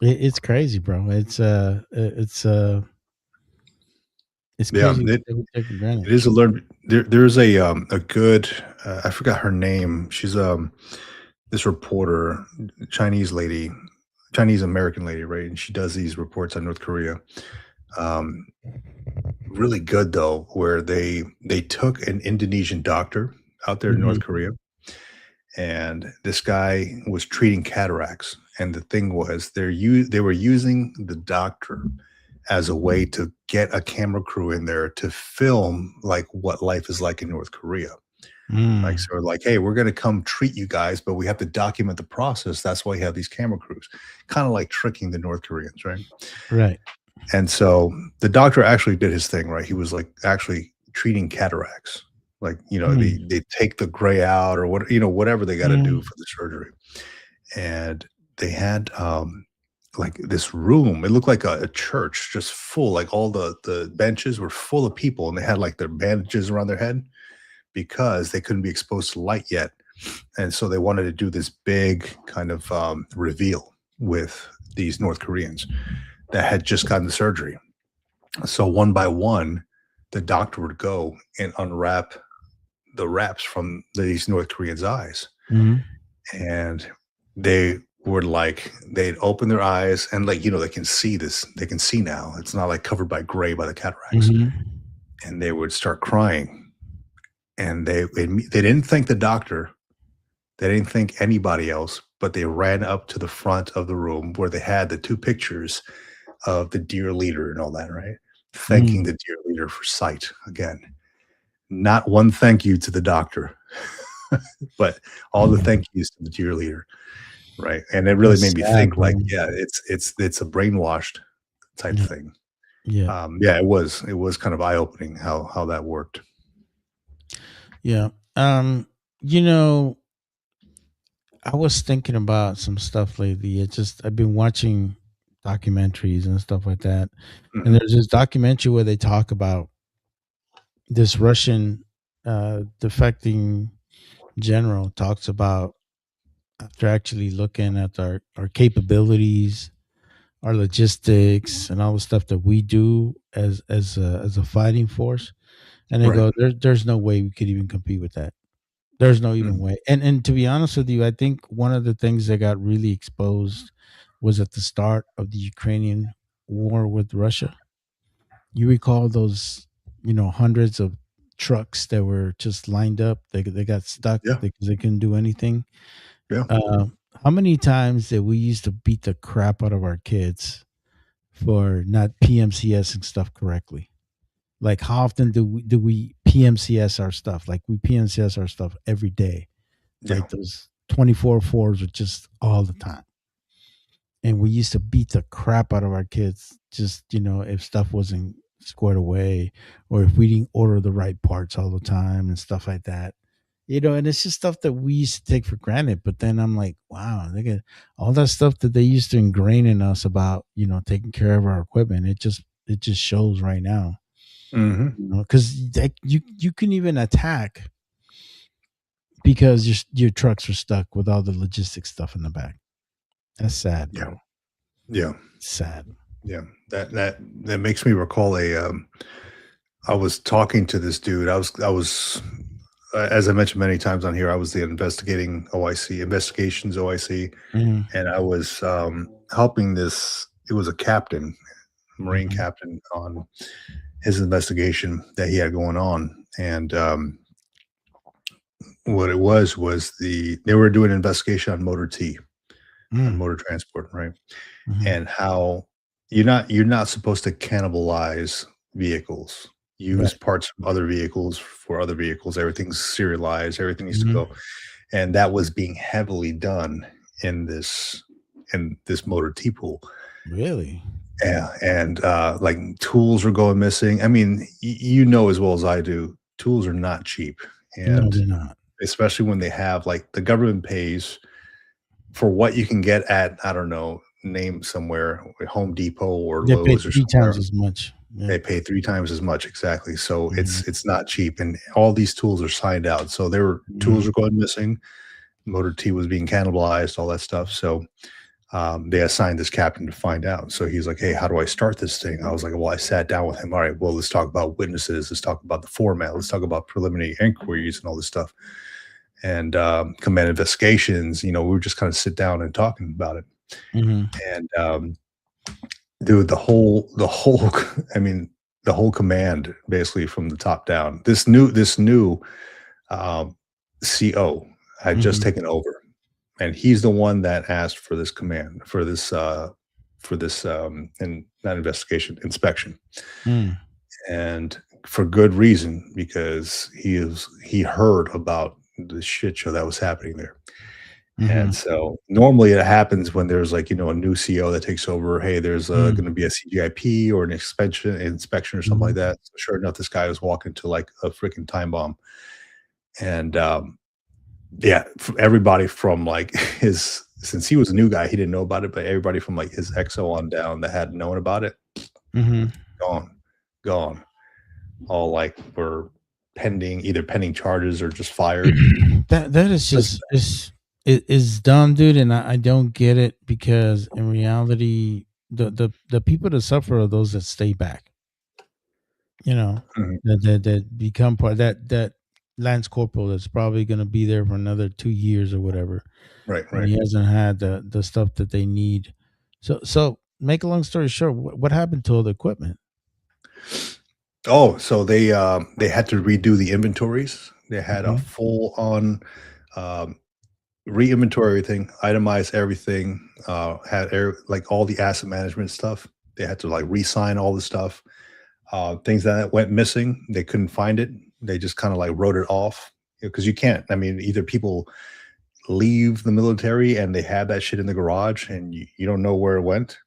it's crazy, bro. It's Yeah. crazy that we take for granted. It is a learn. There's a good. I forgot her name. She's this reporter, Chinese lady, Chinese American lady, right? And she does these reports on North Korea. Um, really good though, where they took an Indonesian doctor out there in North Mhm. Korea, and this guy was treating cataracts. And the thing was, they were using the doctor as a way to get a camera crew in there to film like what life is like in North Korea. Like, Mm. so like, hey, we're gonna come treat you guys, but we have to document the process. That's why you have these camera crews, kind of like tricking the North Koreans, right? Right. And so the doctor actually did his thing, right? He was like actually treating cataracts. Like, Mm. they take the gray out or what, whatever they got to do Mm. for the surgery. And they had like this room. It looked like a church just full, like all the benches were full of people and they had like their bandages around their head because they couldn't be exposed to light yet. And so they wanted to do this big kind of reveal with these North Koreans that had just gotten the surgery. So one by one, the doctor would go and unwrap the wraps from these North Koreans' eyes. Mhm. And they were like, they'd open their eyes and like, they can see this, they can see now. It's not like covered by gray by the cataracts. Mhm. And they would start crying. And they didn't thank the doctor. They didn't think anybody else, but they ran up to the front of the room where they had the two pictures of the dear leader and all that, right? Thanking Mm. the dear leader for sight again. Not one thank you to the doctor, but all the thank yous to the dear leader, right? And it really made That's me sad, think like, bro. yeah, it's a brainwashed type Yeah. thing. Yeah. Yeah, it was kind of eye opening how that worked. Yeah. You know, I was thinking about some stuff lately. I've been watching documentaries and stuff like that. And Hmm. there's this documentary where they talk about this Russian defecting general talks about after actually looking at our capabilities, our logistics, and all the stuff that we do as a fighting force. And they Right. go, there's no way we could even compete with that. There's no even Mhm. way. And to be honest with you, I think one of the things that got really exposed was at the start of the Ukrainian war with Russia. You recall those, hundreds of trucks that were just lined up. They got stuck Yeah. because they couldn't do anything. Yeah. Uh, how many times did we used to beat the crap out of our kids for not PMCS and stuff correctly? Like how often do we PMCS our stuff? Like we PMCS our stuff every day. Yeah. Like those 24 fours were just all the time. And we used to beat the crap out of our kids just, if stuff wasn't squared away or if we didn't order the right parts all the time and stuff like that. And it's just stuff that we used to take for granted. But then I'm like, wow, look at all that stuff that they used to ingrain in us about, taking care of our equipment. It just shows right now, Hmm. because you can even attack because your trucks are stuck with all the logistics stuff in the back. That's sad, Yeah. bro. Yeah. Sad. Yeah. That makes me recall I was talking to this dude. I was as I mentioned many times on here, I was the investigations OIC, Mhm, and I was helping this. It was a captain, Marine mhm, captain, on his investigation that he had going on, and what it was they were doing an investigation on motor T, on mm, motor transport, right? mhm. And how you're not supposed to cannibalize vehicles, use Right. parts from other vehicles for other vehicles. Everything's serialized, everything needs to go. Mhm. And that was being heavily done in this motor T pool. Really? Yeah, and like tools are going missing. I mean, you know as well as I do, tools are not cheap, No, and they're not. especially when they have like the government pays for what you can get at, I don't know, name somewhere, Home Depot or They pay Lowe's or 3 times somewhere. as much. Yeah. They pay 3 times as much, exactly, so Mhm, it's not cheap, and all these tools are signed out, so there were tools mhm, are going missing, Motor T was being cannibalized, all that stuff, so, they assigned this captain to find out, so he's like, "Hey, how do I start this thing?" I was like, "Well," I sat down with him, "Alright, well, let's talk about witnesses, let's talk about the format, let's talk about preliminary inquiries and all this stuff, and, command investigations," we were just kinda sit down and talking about it, mhm, and, dude, the whole I mean, the whole command basically from the top down. This new um, CO had just mhm, taken over, and he's the one that asked for this command for this and not investigation, inspection. mm, And for good reason, because he heard about the shit show that was happening there. And mhm, so normally it happens when there's like, a new CEO that takes over. Hey, there's mm, going to be a CGIP or an inspection or something like mhm. that. So sure enough, this guy was walking to like a freaking time bomb. And yeah, everybody from like since he was a new guy, he didn't know about it, but everybody from like his XO on down that had known about it, Mhm. gone, gone. All like were either pending charges or just fired. That is Just just is dumb, dude, and I don't get it because in reality, the people that suffer are those that stay back. You know, Mhm. that become part that Lance Corporal that's probably going to be there for another 2 years or whatever, Right, and right. he hasn't had the stuff that they need. So make a long story short, what happened to all the equipment? Oh, so they had to redo the inventories. They had a Mhm. full on um, re-inventory everything, itemize everything, like all the asset management stuff. They had to like re-sign all the stuff. Things that went missing, they couldn't find it. They just kind of like wrote it off because you can't. I mean, either people leave the military and they have that shit in the garage and you don't know where it went,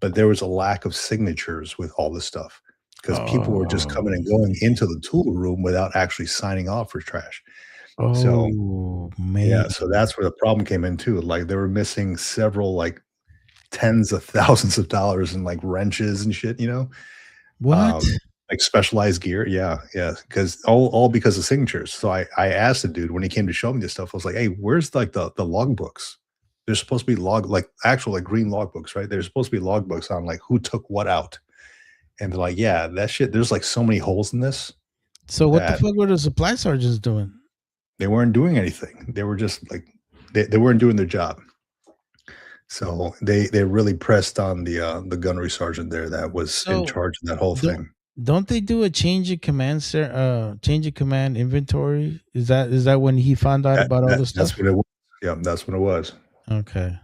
but there was a lack of signatures with all this stuff because people were just Oh, coming and going into the tool room without actually signing off for trash. So, oh man, yeah, so that's where the problem came in too. Like they were missing several like tens of thousands of dollars in like wrenches and shit, what? um, like specialized gear. Yeah, yeah, because all because of signatures. So I asked the dude when he came to show me this stuff. I was like, "Hey, where's like the logbooks? There's supposed to be like actual like green logbooks, right? There's supposed to be logbooks on like who took what out." And they're like, "Yeah, that shit. There's like so many holes in this So what the that fuck were the supply sergeants doing? they weren't doing anything. They were just like they weren't doing their job." So they really pressed on the gunnery sergeant there that was in So charge of that whole don't thing. don't they do a change of command, sir? Change of command inventory. Is that when he found out about all this That's stuff? what it was. Yeah, that's what it was. Okay.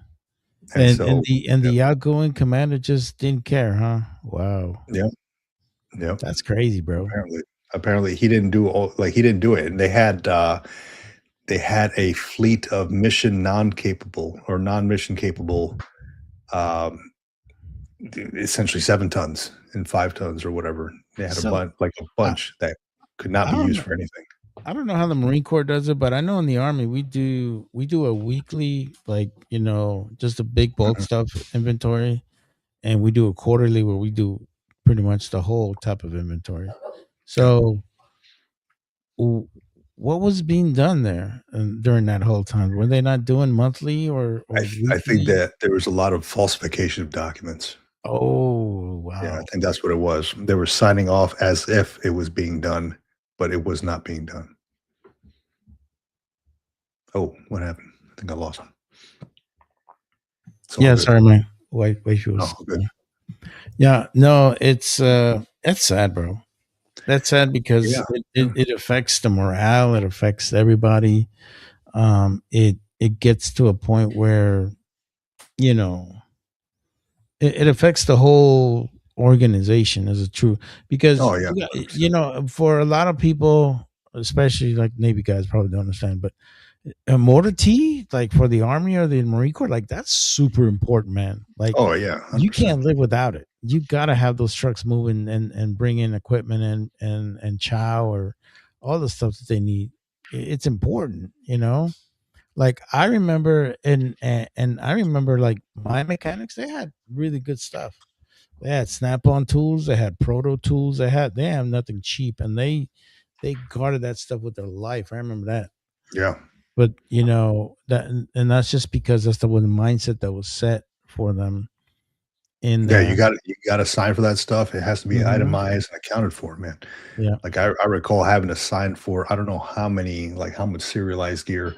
And And so, yeah, the outgoing commander just didn't care, huh? Wow. yeah, yeah. That's crazy, bro. Apparently he didn't do it. And they had a fleet of mission non-capable or non-mission capable, um, essentially 7 tons and 5 tons or whatever. They had So a I, bunch that could not I be don't used know. for anything. I don't know how the Marine Corps does it, but I know in the Army we do a weekly, like, just a big bulk Mhm. stuff inventory, and we do a quarterly where we do pretty much the whole type of inventory. Yeah. So w- what was being done there during that whole time? Were they not doing monthly or I think weekly? that there was a lot of falsification of documents. Oh, Yeah, I wow. think that's what it was. They were signing off as if it was being done, but it was not being done. Oh, what happened? I think I lost him. It's all Yeah, good. sorry, man. Wait, she No, was. all good. Yeah, no, it's sad, bro. That's sad because Yeah, it yeah. it affects the morale. It affects everybody. It gets to a point where you know it affects the whole organization. Is it true? Because Oh, yeah, you 100%. know, for a lot of people, especially like Navy guys, probably don't understand, but a motor T, like for the Army or the Marine Corps, like that's super important, man. Like Oh, yeah, you 100%. can't live without it. you gotta have those trucks moving and bring in equipment and chow or all the stuff that they need. It's important, you know. Like I remember, and I remember like my mechanics, they had really good stuff. They had Snap-on tools, they had Proto tools, they have nothing cheap, and they guarded that stuff with their life. I remember that. Yeah. But you know that, and that's just because that's the one mindset that was set for them in Yeah, there. you got to sign for that stuff. It has to be Hmm. itemized and accounted for, man. Yeah. Like I recall having to sign for I don't know how many, like how much serialized gear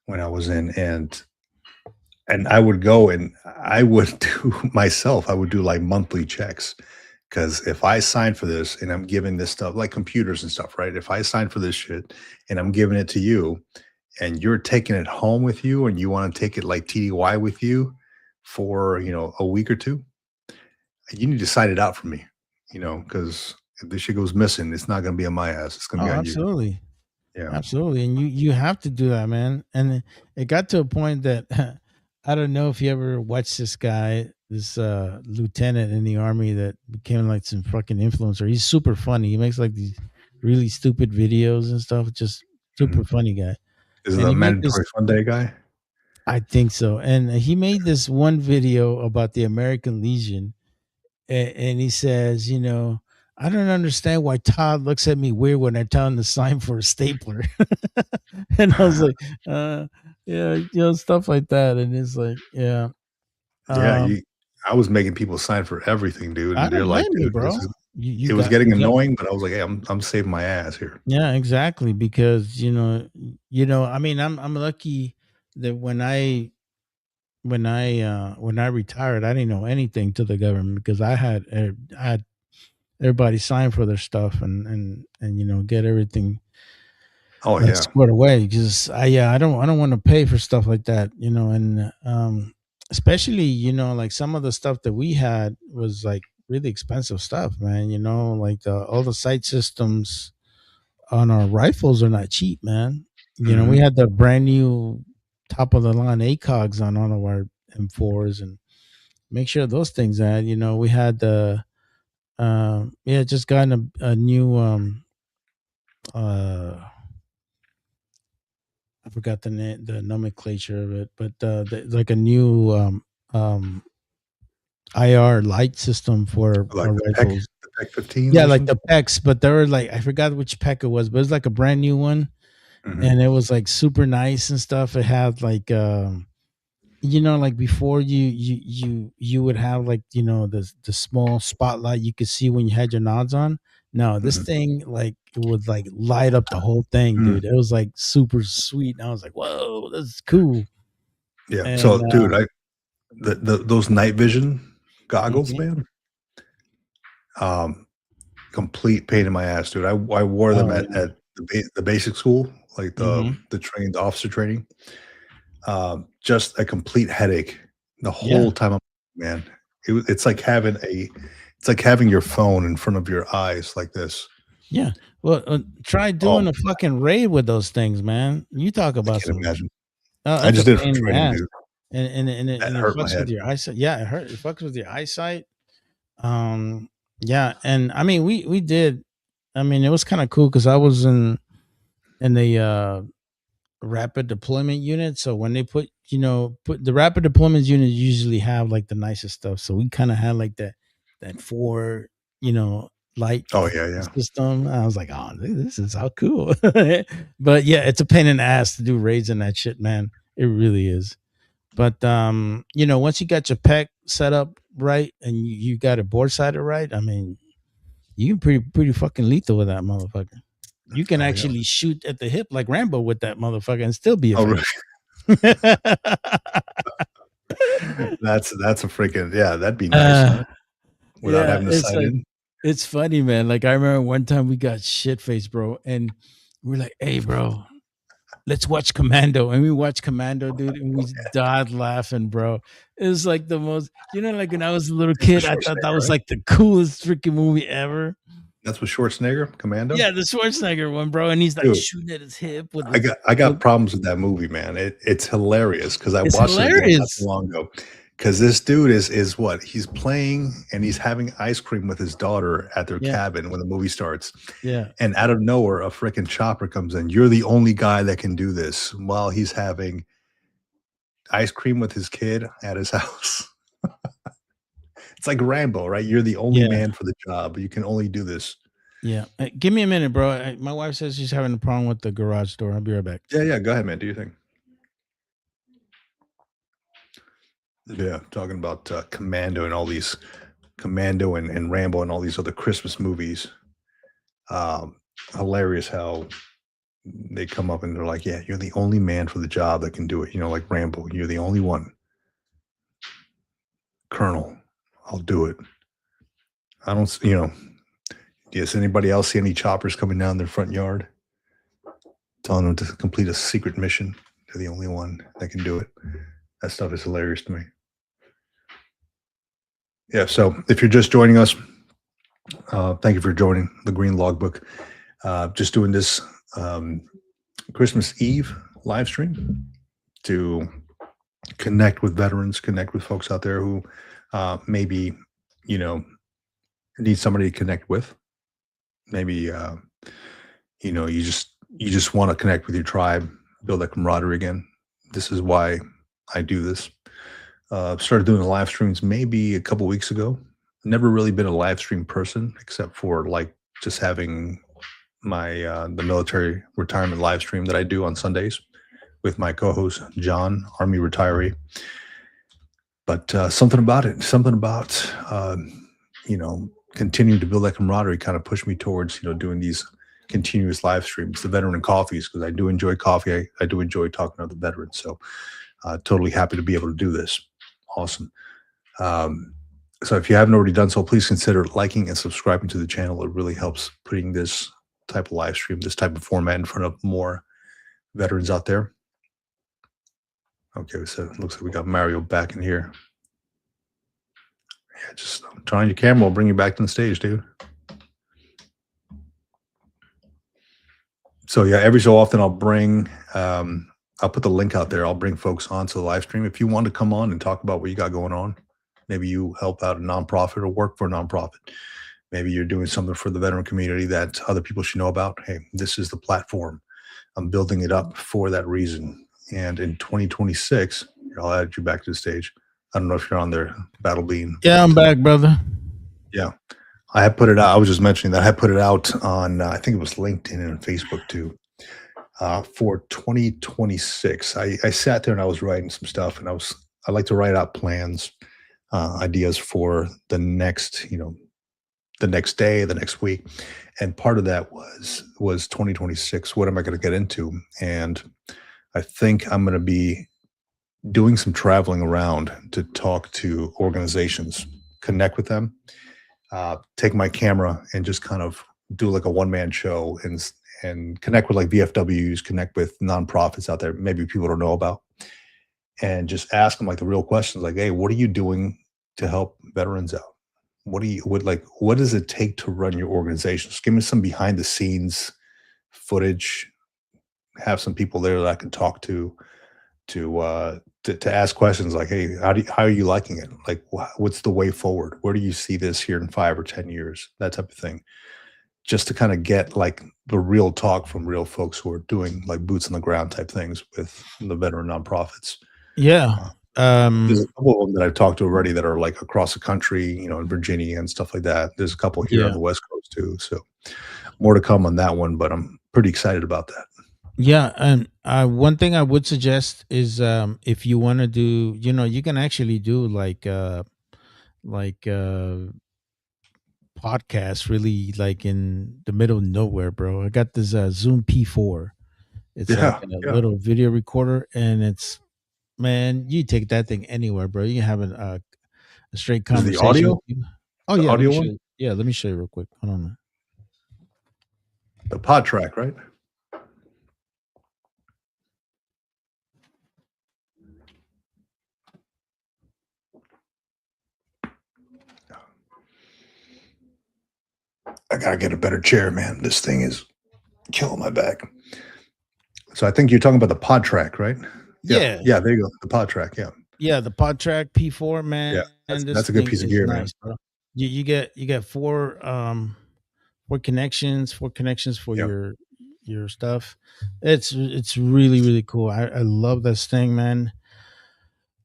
when I was in, and I would go and I would do myself. I would do like monthly checks because if I sign for this and I'm giving this stuff like computers and stuff, right? If I sign for this shit and I'm giving it to you, and you're taking it home with you, and you want to take it like TDY with you for a week or two, you need to sign it out for me, because if this shit goes missing, it's not going to be on my ass. It's going to Oh, be on you. absolutely. Yeah. Absolutely. And you have to do that, man. And it got to a point that I don't know if you ever watched this guy, this lieutenant in the army that became like some fucking influencer. He's super funny. He makes like these really stupid videos and stuff. Just super Mhm. funny guy. Is it And the he made this, mandatory fun day guy? I think so. And he made this one video about the American Legion, and he says, you know, I don't understand why Todd looks at me weird when I tell him to sign for a stapler. And I was like, uh, yeah, you know, stuff like that. And it's like, yeah, Yeah, um, I was making people sign for everything, dude, I and they're don't like, blame you, "Dude, bro. You it was got, getting annoying," but I was like, "Hey, I'm saving my ass here." yeah, exactly. Because I mean, I'm lucky that when I retired, I didn't know anything to the government because I had everybody sign for their stuff and get everything Oh, yeah. squared away because I don't want to pay for stuff like that, and especially like some of the stuff that we had was like really expensive stuff, man. Like all the sight systems on our rifles are not cheap, man. We Mhm. had the brand new top of the line ACOGs on all of our M4s, and make sure those things had. We had the just gotten a new uh I forgot the nomenclature of it, but like a new um, IR light system for Like our rifles. The PEC 15s Yeah, or like the something? PEX, but they were like I forgot which PEC it was, but it was like a brand new one, Mhm. and it was like super nice and stuff. It had like like before you would have like the small spotlight you could see when you had your nods on. No, this Mhm. thing like it would like light up the whole thing, Mm. dude. It was like super sweet, and I was like, whoa, that's cool. Yeah. And So, dude, those night vision goggles, mhm. man, um, complete pain in my ass, dude. I wore them Oh at yeah. the basic school, like Mhm. the officer training. Just a complete headache the Yeah. whole time man. It's like having your phone in front of your eyes like this. Yeah. Well, try Oh, doing a fucking raid with those things, man. You talk I about can't some. imagine. I It's a just did it for pain in the training, ass, dude. That and it hurt my fucks with head. your eyesight. Yeah, it hurt. It fucks with your eyesight. Um, yeah, and I mean, we did. I mean, it was kind of cool because I was in the rapid deployment unit. So when they put the rapid deployment units usually have like the nicest stuff. So we kind of had like that four light Oh, yeah, yeah. system. I was like, oh, this is how cool. But yeah, it's a pain in the ass to do raids in that shit, man. It really is. But once you got your pack set up right and you got it board sided right, I mean, you can pretty fucking lethal with that motherfucker. You can Oh, yeah. actually shoot at the hip like Rambo with that motherfucker and still be Oh, really? effective. That's a freaking yeah, that'd be nice, uh, huh? Without yeah, having to it's sign like in? it's funny, man. Like I remember one time we got shit faced, bro, and we're like, "Hey, bro, let's watch Commando," and we watched Commando, dude, and we died laughing, bro. It was like the most, like when I was a little That's with kid, I thought that Schwarzenegger, was right? like the coolest freaking movie ever. That's with Schwarzenegger, Commando? Yeah, the Schwarzenegger one, bro, and he's like Dude, shooting at his hip with I his. got I got problems with that movie, man. It's hilarious because I It's watched it again not too hilarious. long ago, Because this dude is what? He's playing and he's having ice cream with his daughter at their Yeah. cabin when the movie starts. Yeah. And out of nowhere, a freaking chopper comes in. You're the only guy that can do this while he's having ice cream with his kid at his house. It's like Rambo, right? You're the only Yeah. man for the job. You can only do this. Yeah. Hey, give me a minute, bro. My wife says she's having a problem with the garage door. I'll be right back. Yeah. Go ahead, man. Do your thing. Yeah, talking about Commando and all these Commando and Rambo and all these other Christmas movies. Hilarious how they come up and they're like, "Yeah, you're the only man for the job that can do it." You know, like Rambo, you're the only one. Colonel, I'll do it. I don't, does anybody else see any choppers coming down their front yard telling them to complete a secret mission? They're the only one that can do it. That stuff is hilarious to me. Yeah, so if you're just joining us, thank you for joining the Green Logbook. Just doing this Christmas Eve live stream to connect with veterans, connect with folks out there who maybe, need somebody to connect with. Maybe, you just want to connect with your tribe, build that camaraderie again. This is why I do this. Started doing the live streams maybe a couple weeks ago. Never really been a live stream person except for like just having my the military retirement live stream that I do on Sundays with my co-host John, Army retiree. But something about continuing to build that camaraderie kind of pushed me towards doing these continuous live streams, the veteran and coffees, because I do enjoy coffee. I do enjoy talking to other veterans. So totally happy to be able to do this. Awesome. So if you haven't already done so, please consider liking and subscribing to the channel. It really helps putting this type of live stream, this type of format in front of more veterans out there. Okay, so it looks like we got Mario back in here. Yeah, just turn on your camera. We'll bring you back to the stage, dude. So yeah, every so often I'll bring, I'll put the link out there. I'll bring folks onto the live stream. If you want to come on and talk about what you got going on, maybe you help out a nonprofit or work for a nonprofit. Maybe you're doing something for the veteran community that other people should know about. Hey, this is the platform. I'm building it up for that reason. And in 2026, I'll add you back to the stage. I don't know if you're on there, Battle Bean. Yeah, I'm back, brother. Yeah. I had put it out. I was just mentioning that I had put it out on, I think it was LinkedIn and Facebook too, for 2026. I sat there and I was writing some stuff, and I like to write out plans, ideas for the next, the next day, the next week. And part of that was 2026. What am I going to get into? And I think I'm going to be doing some traveling around to talk to organizations, connect with them, take my camera and just kind of do like a one-man show and connect with like VFWs, connect with nonprofits out there, maybe people don't know about, and just ask them like the real questions, like, hey, what are you doing to help veterans out? What does it take to run your organization? Just give me some behind the scenes footage, have some people there that I can talk to ask questions like, hey, how are you liking it? Like, what's the way forward? Where do you see this here in 5 or 10 years? That type of thing. Just to kind of get like the real talk from real folks who are doing like boots on the ground type things with the veteran nonprofits. Yeah. There's a couple of them that I've talked to already that are like across the country, in Virginia and stuff like that. There's a couple here on the West Coast too. So more to come on that one, but I'm pretty excited about that. Yeah, and one thing I would suggest is if you want to do, you can actually do like podcasts really like in the middle of nowhere, bro. I got this Zoom P4. It's like a little video recorder, and it's, man, you take that thing anywhere, bro. You can have a straight conversation. The audio? Oh, yeah. Audio one? Yeah, let me show you real quick. Hold on, man. The pod track, right? I gotta get a better chair, man. This thing is killing my back. So I think you're talking about the pod track, right? Yeah. Yeah, there you go. The pod track, yeah. Yeah, the PodTrack P4, Yeah, man. This that's a good thing piece of is gear, man. nice, bro. You get four connections for Yeah, your stuff. It's really really cool. I love this thing, man.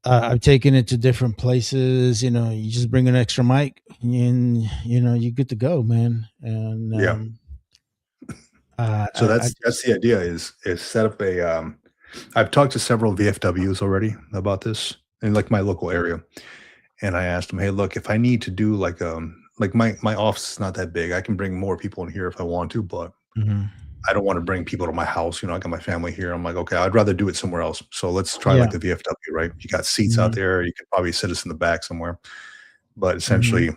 I've taken it to different places. You just bring an extra mic, and you're good to go, man. And yeah. So I that's the idea is set up a I've talked to several VFWs already about this in like my local area. And I asked them, "Hey, look, if I need to do like my office is not that big. I can bring more people in here if I want to, but Mhm. I don't want to bring people to my house. I got my family here. I'm like, okay, I'd rather do it somewhere else. So let's try like Yeah. the VFW, right? You got seats out Mhm. there. You could probably sit us in the back somewhere, but Mhm. essentially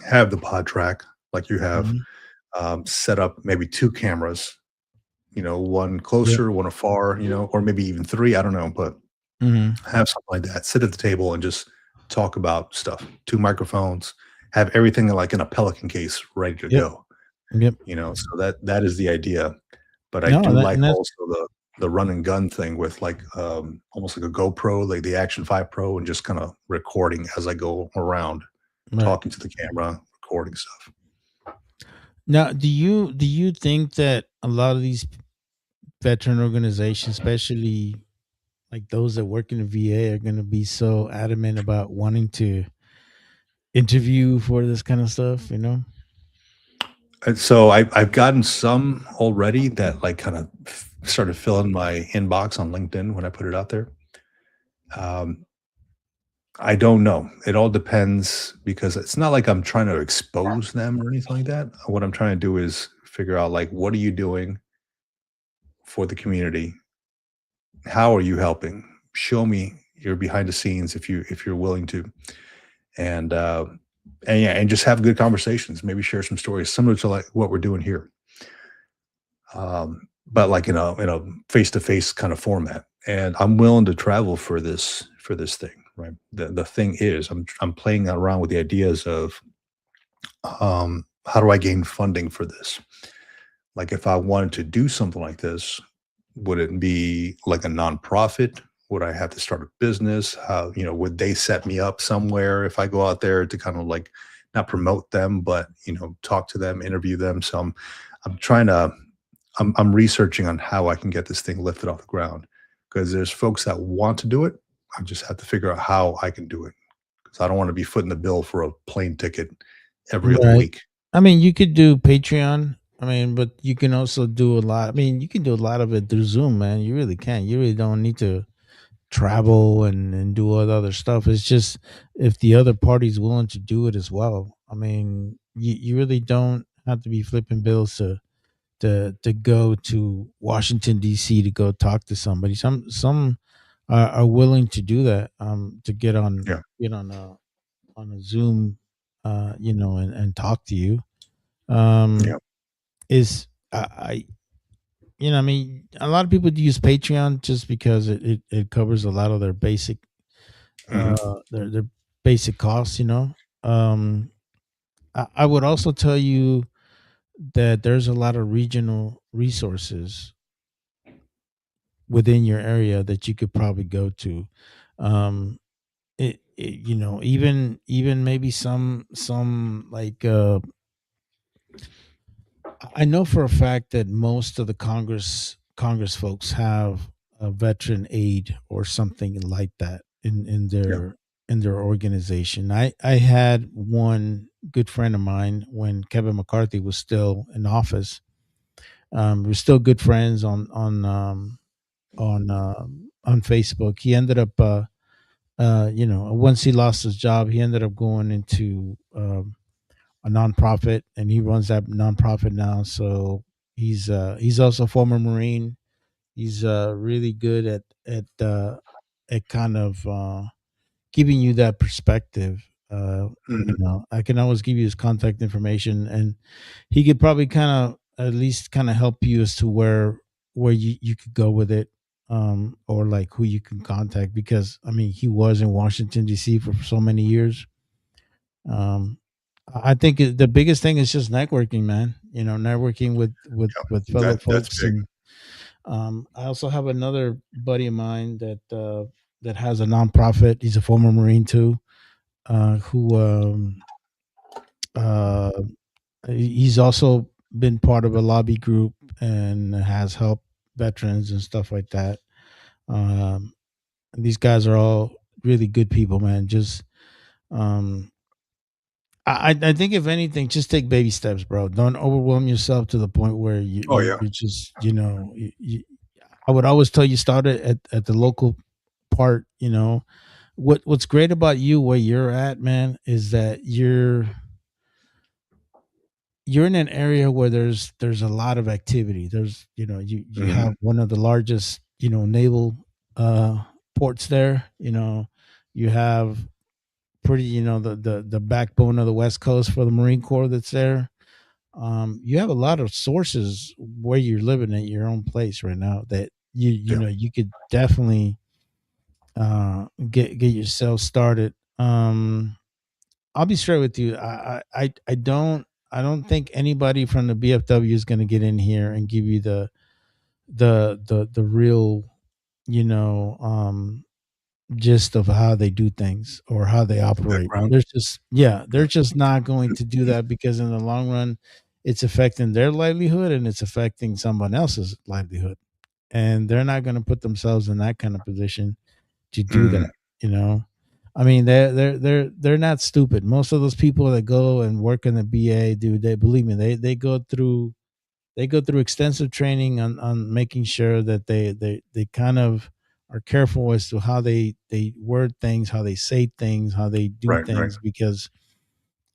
have the pod track like you have Mhm. set up maybe two cameras, one Yep. closer, one afar, or maybe even three. I don't know, but Mhm. have something like that. Sit at the table and just talk about stuff. Two microphones, have everything like in a Pelican case ready to Yep. go. Yep. So that is the idea. But I No, do that like and that's also the run and gun thing with like almost like a GoPro, like the Action 5 Pro, and just kind of recording as I go around, right. talking to the camera, recording stuff. Now, do you think that a lot of these veteran organizations, especially like those that work in the VA, are going to be so adamant about wanting to interview for this kind of stuff? And so I've gotten some already that like kind of started filling my inbox on LinkedIn when I put it out there. Um, I don't know. It all depends because it's not like I'm trying to expose them or anything like that. What I'm trying to do is figure out like what are you doing for the community? How are you helping? Show me your behind the scenes if you're willing to. And and yeah, and just have good conversations, maybe share some stories similar to like what we're doing here. But like in a face-to-face kind of format. And I'm willing to travel for this thing, right? The thing is I'm playing around with the ideas of how do I gain funding for this? Like if I wanted to do something like this, would it be like a nonprofit? Would I have to start a business? How, would they set me up somewhere if I go out there to kind of like not promote them, but talk to them, interview them? So I'm trying to I'm researching on how I can get this thing lifted off the ground because there's folks that want to do it. I just have to figure out how I can do it because I don't want to be footing the bill for a plane ticket every other Right. week. I mean, you could do Patreon. I mean, but you can also do a lot. I mean, you can do a lot of it through Zoom, man. You really can. You really don't need to travel and do all the other stuff. It's just if the other party's willing to do it as well. I mean, you really don't have to be flipping bills to go to Washington D.C. to go talk to somebody. Some are willing to do that. To Yeah, get on a Zoom, and talk to you. yeah, Is I mean, a lot of people use Patreon just because it covers a lot of their basic hmm, their basic costs. Um, I would also tell you that there's a lot of regional resources within your area that you could probably go to. Even maybe some like I know for a fact that most of the Congress folks have a veteran aid or something like that yeah, in their organization. I had one good friend of mine when Kevin McCarthy was still in office. We're still good friends on Facebook. He ended up once he lost his job, he ended up going into a nonprofit, and he runs that nonprofit now. So he's also a former Marine. He's really good at kind of giving you that perspective. hmm, I can always give you his contact information, and he could probably kind of at least kind of help you as to where you could go with it, or like who you can contact, because I mean he was in Washington D.C. for so many years. um I think the biggest thing is just networking, man. Networking with yeah. fellow That's folks. big. And I also have another buddy of mine that that has a nonprofit. He's a former Marine too, who uh, he's also been part of a lobby group and has helped veterans and stuff like that. Um, these guys are all really good people, man. Just um, I think if anything, just take baby steps, bro. Don't overwhelm yourself to the point where Oh yeah. you're just I would always tell you start it at the local part. What's great about you where you're at, man, is that you're in an area where there's a lot of activity. There's you Hmm. have one of the largest naval uh ports there. You have pretty the backbone of the West Coast for the Marine Corps that's there. You have a lot of sources where you're living at your own place right now that Yeah. you could definitely get yourself started. I'll be straight with you. I don't think anybody from the BFW is going to get in here and give you the real you know gist of how they do things or how they operate. Background. They're just not going to do that because in the long run, it's affecting their livelihood and it's affecting someone else's livelihood, and they're not going to put themselves in that kind of position to do Hmm. that. You know, I mean, they're not stupid. Most of those people that go and work in the BA, dude, they believe me, they go through extensive training on making sure that they kind of are careful as to how they word things, how they say things, how they do Right. Right. things because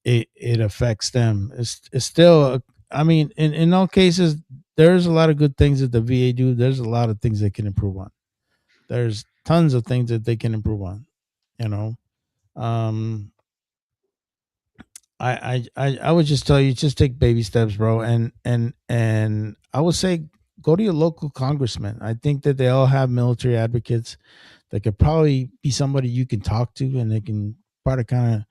it affects them. It's still I mean, in all cases, there's a lot of good things that the VA do. There's a lot of things they can improve on. There's tons of things that they can improve on. You know, um, I would just tell you just take baby steps, bro, and I would say go to your local congressman. I think that they all have military advocates that could probably be somebody you can talk to, and they can probably kind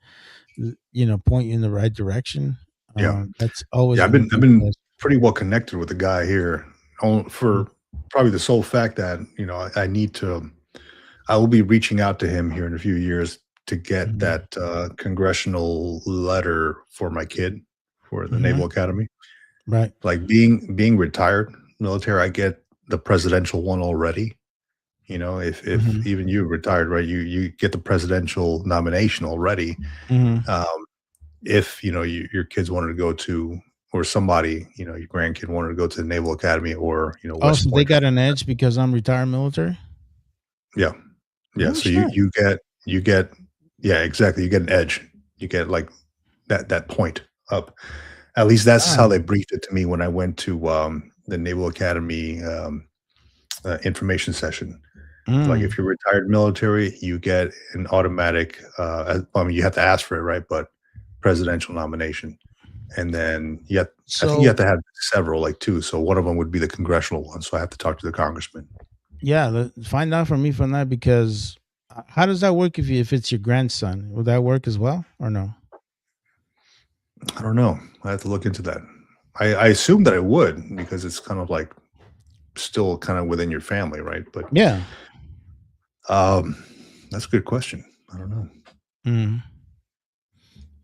of point you in the right direction. Yeah. That's always Yeah. going to I've be the been best. pretty well connected with the guy here Mm-hmm. for probably the sole fact that I need to. I will be reaching out to him here in a few years to get Mm-hmm. that congressional letter for my kid for the Mm-hmm. Naval Academy. Right. Like being retired military, I get the presidential one already. If Mm-hmm. even you retired, right, you get the presidential nomination already. Mm-hmm. Um, if your kids wanted to go to, or somebody, your grandkid wanted to go to the Naval Academy or Oh, West so they Point. got an edge because I'm retired military. Yeah, yeah. No So shit. you get yeah, exactly. You get an edge. You get like that point up. At least that's how Wow. they briefed it to me when I went to the Naval Academy information session. Like Mm. if you're retired military, you get an automatic. I mean, you have to ask for it, right? But presidential nomination, and then I think you have So to have several, like two. So one of them would be the congressional one. So I have to talk to the congressman. yeah, find out from me from that because how does that work if it's your grandson? Will that work as well or no? I don't know. I have to look into that. I assume that it would because it's kind of like still kind of within your family, right? But Yeah. um, that's a good question. I don't know. Mm.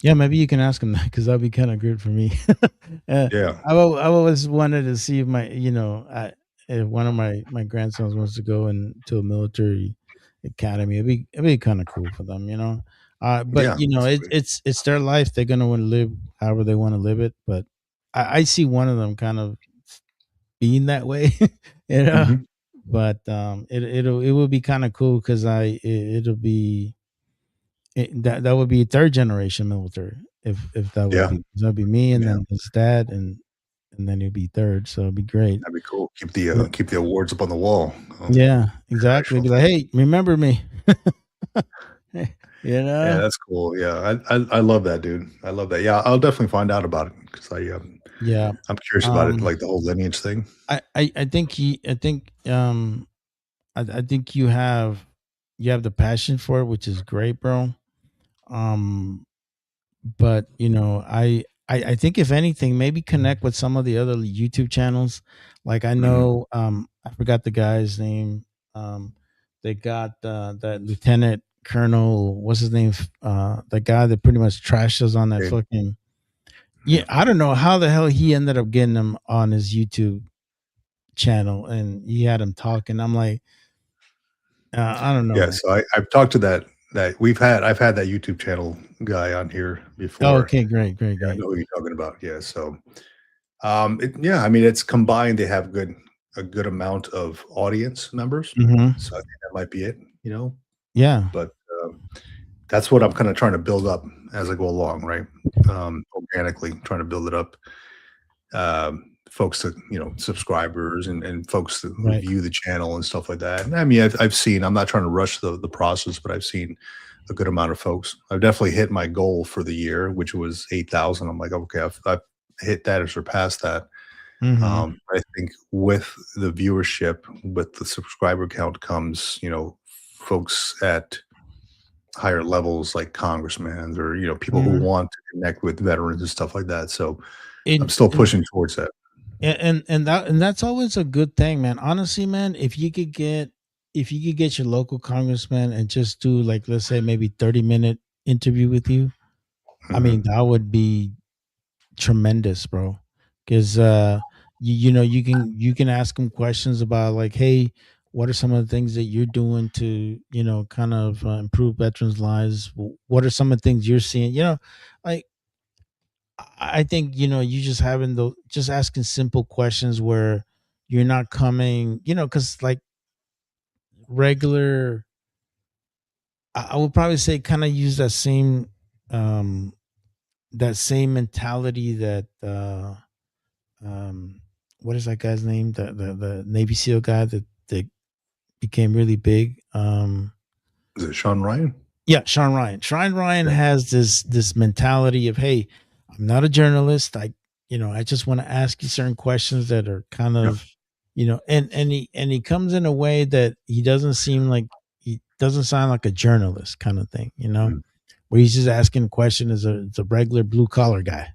Yeah, maybe you can ask him that because that'd be kind of good for me. uh, Yeah. I always wanted to see if if one of my grandsons wants to go into a military academy. It'd be kind of cool for them, you know. But Yeah. Absolutely. it's their life. They're gonna want to live however they want to live it. But I see one of them kind of being that way, you know. Hmm. But it will be kind of cool because it'll be that would be third generation military if that would Yeah. be. That'd be me and Yeah. then his dad and then he'd be third. So it'd be great. That'd be cool. Yeah, Keep the awards up on the wall. yeah, exactly. Congressional Be like, thing. hey, remember me? you Yeah, know? that's cool. Yeah, I love that, dude. I love that. Yeah, I'll definitely find out about it because Yeah. I'm curious about it, Um, like the whole lineage thing. I think I think you have the passion for it, which is great, bro. Um, but I think if anything maybe connect with some of the other YouTube channels. Like I Hmm. know I forgot the guy's name. um They got that Lieutenant Colonel, what's his name? The guy that pretty much trashed us on that They- fucking. Yeah, yeah. I don't know how the hell he ended up getting him on his YouTube channel, and he had him talking. I'm like, I don't know, Yeah, man. so I've talked to that I've had that YouTube channel guy on here Oh, before. okay, great, great, Yeah, I great. know who you're talking about. Yeah, so yeah, I mean it's combined. They have a good amount of audience members, Hmm. so I think that might be it. Yeah, But that's what I'm kind of trying to build up as I go along, right? Organically trying to build it up. Folks that subscribers and folks who right. view the channel and stuff like that. And I mean, I've seen. I'm not trying to rush the process, but I've seen a good amount of folks. I've definitely hit my goal for the year, which was 8,000. I'm like, okay, I've hit that or surpassed that. Hmm. I think with the viewership, with the subscriber count comes, folks at higher levels like congressmen or people who Hmm. want to connect with veterans and stuff like that. So I'm And, still and pushing towards that. and that's always a good thing, man. Honestly, man, if you could get your local congressman and just do, like, let's say maybe 30-minute interview with you, I mean, Mhm. that would be tremendous, bro. Because you can ask him questions about, like, hey, what are some of the things that you're doing to kind of improve veterans' lives? What are some of the things you're seeing? Like, I think you just having the just asking simple questions where you're not coming, because like regular, I would probably say kind of use um that same mentality that um what is that guy's name, the Navy SEAL guy that became really big. Is it Sean Ryan? Yeah, Sean Ryan. Sean Ryan Yeah. has this mentality of, hey, I'm not a journalist. I just want to ask you certain questions that are kind Yeah. of, and he comes in a way that he doesn't sound like a journalist kind of thing, Mhm. where he's just asking a question as a regular blue collar guy.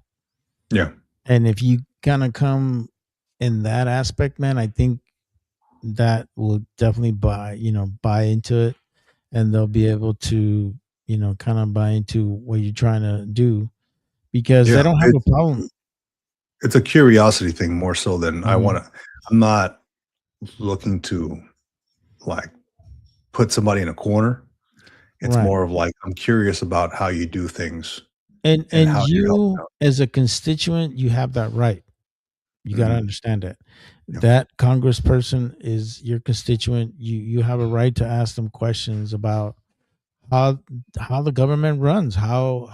Yeah. And if you kind of come in that aspect, man, I think that will definitely buy into it, and they'll be able to kind of buy into what you're trying to do, because they Yeah. don't have a problem. It's a curiosity thing more so than I Mhm. wanna I'm not looking to, like, put somebody in a corner. It's Right. more of like, I'm curious about how you do things and and and how you're helping you out. as a constituent, you have that right. You got to Mhm. understand that Yeah. that congressperson is your constituent. You have a right to ask them questions about how the government runs, how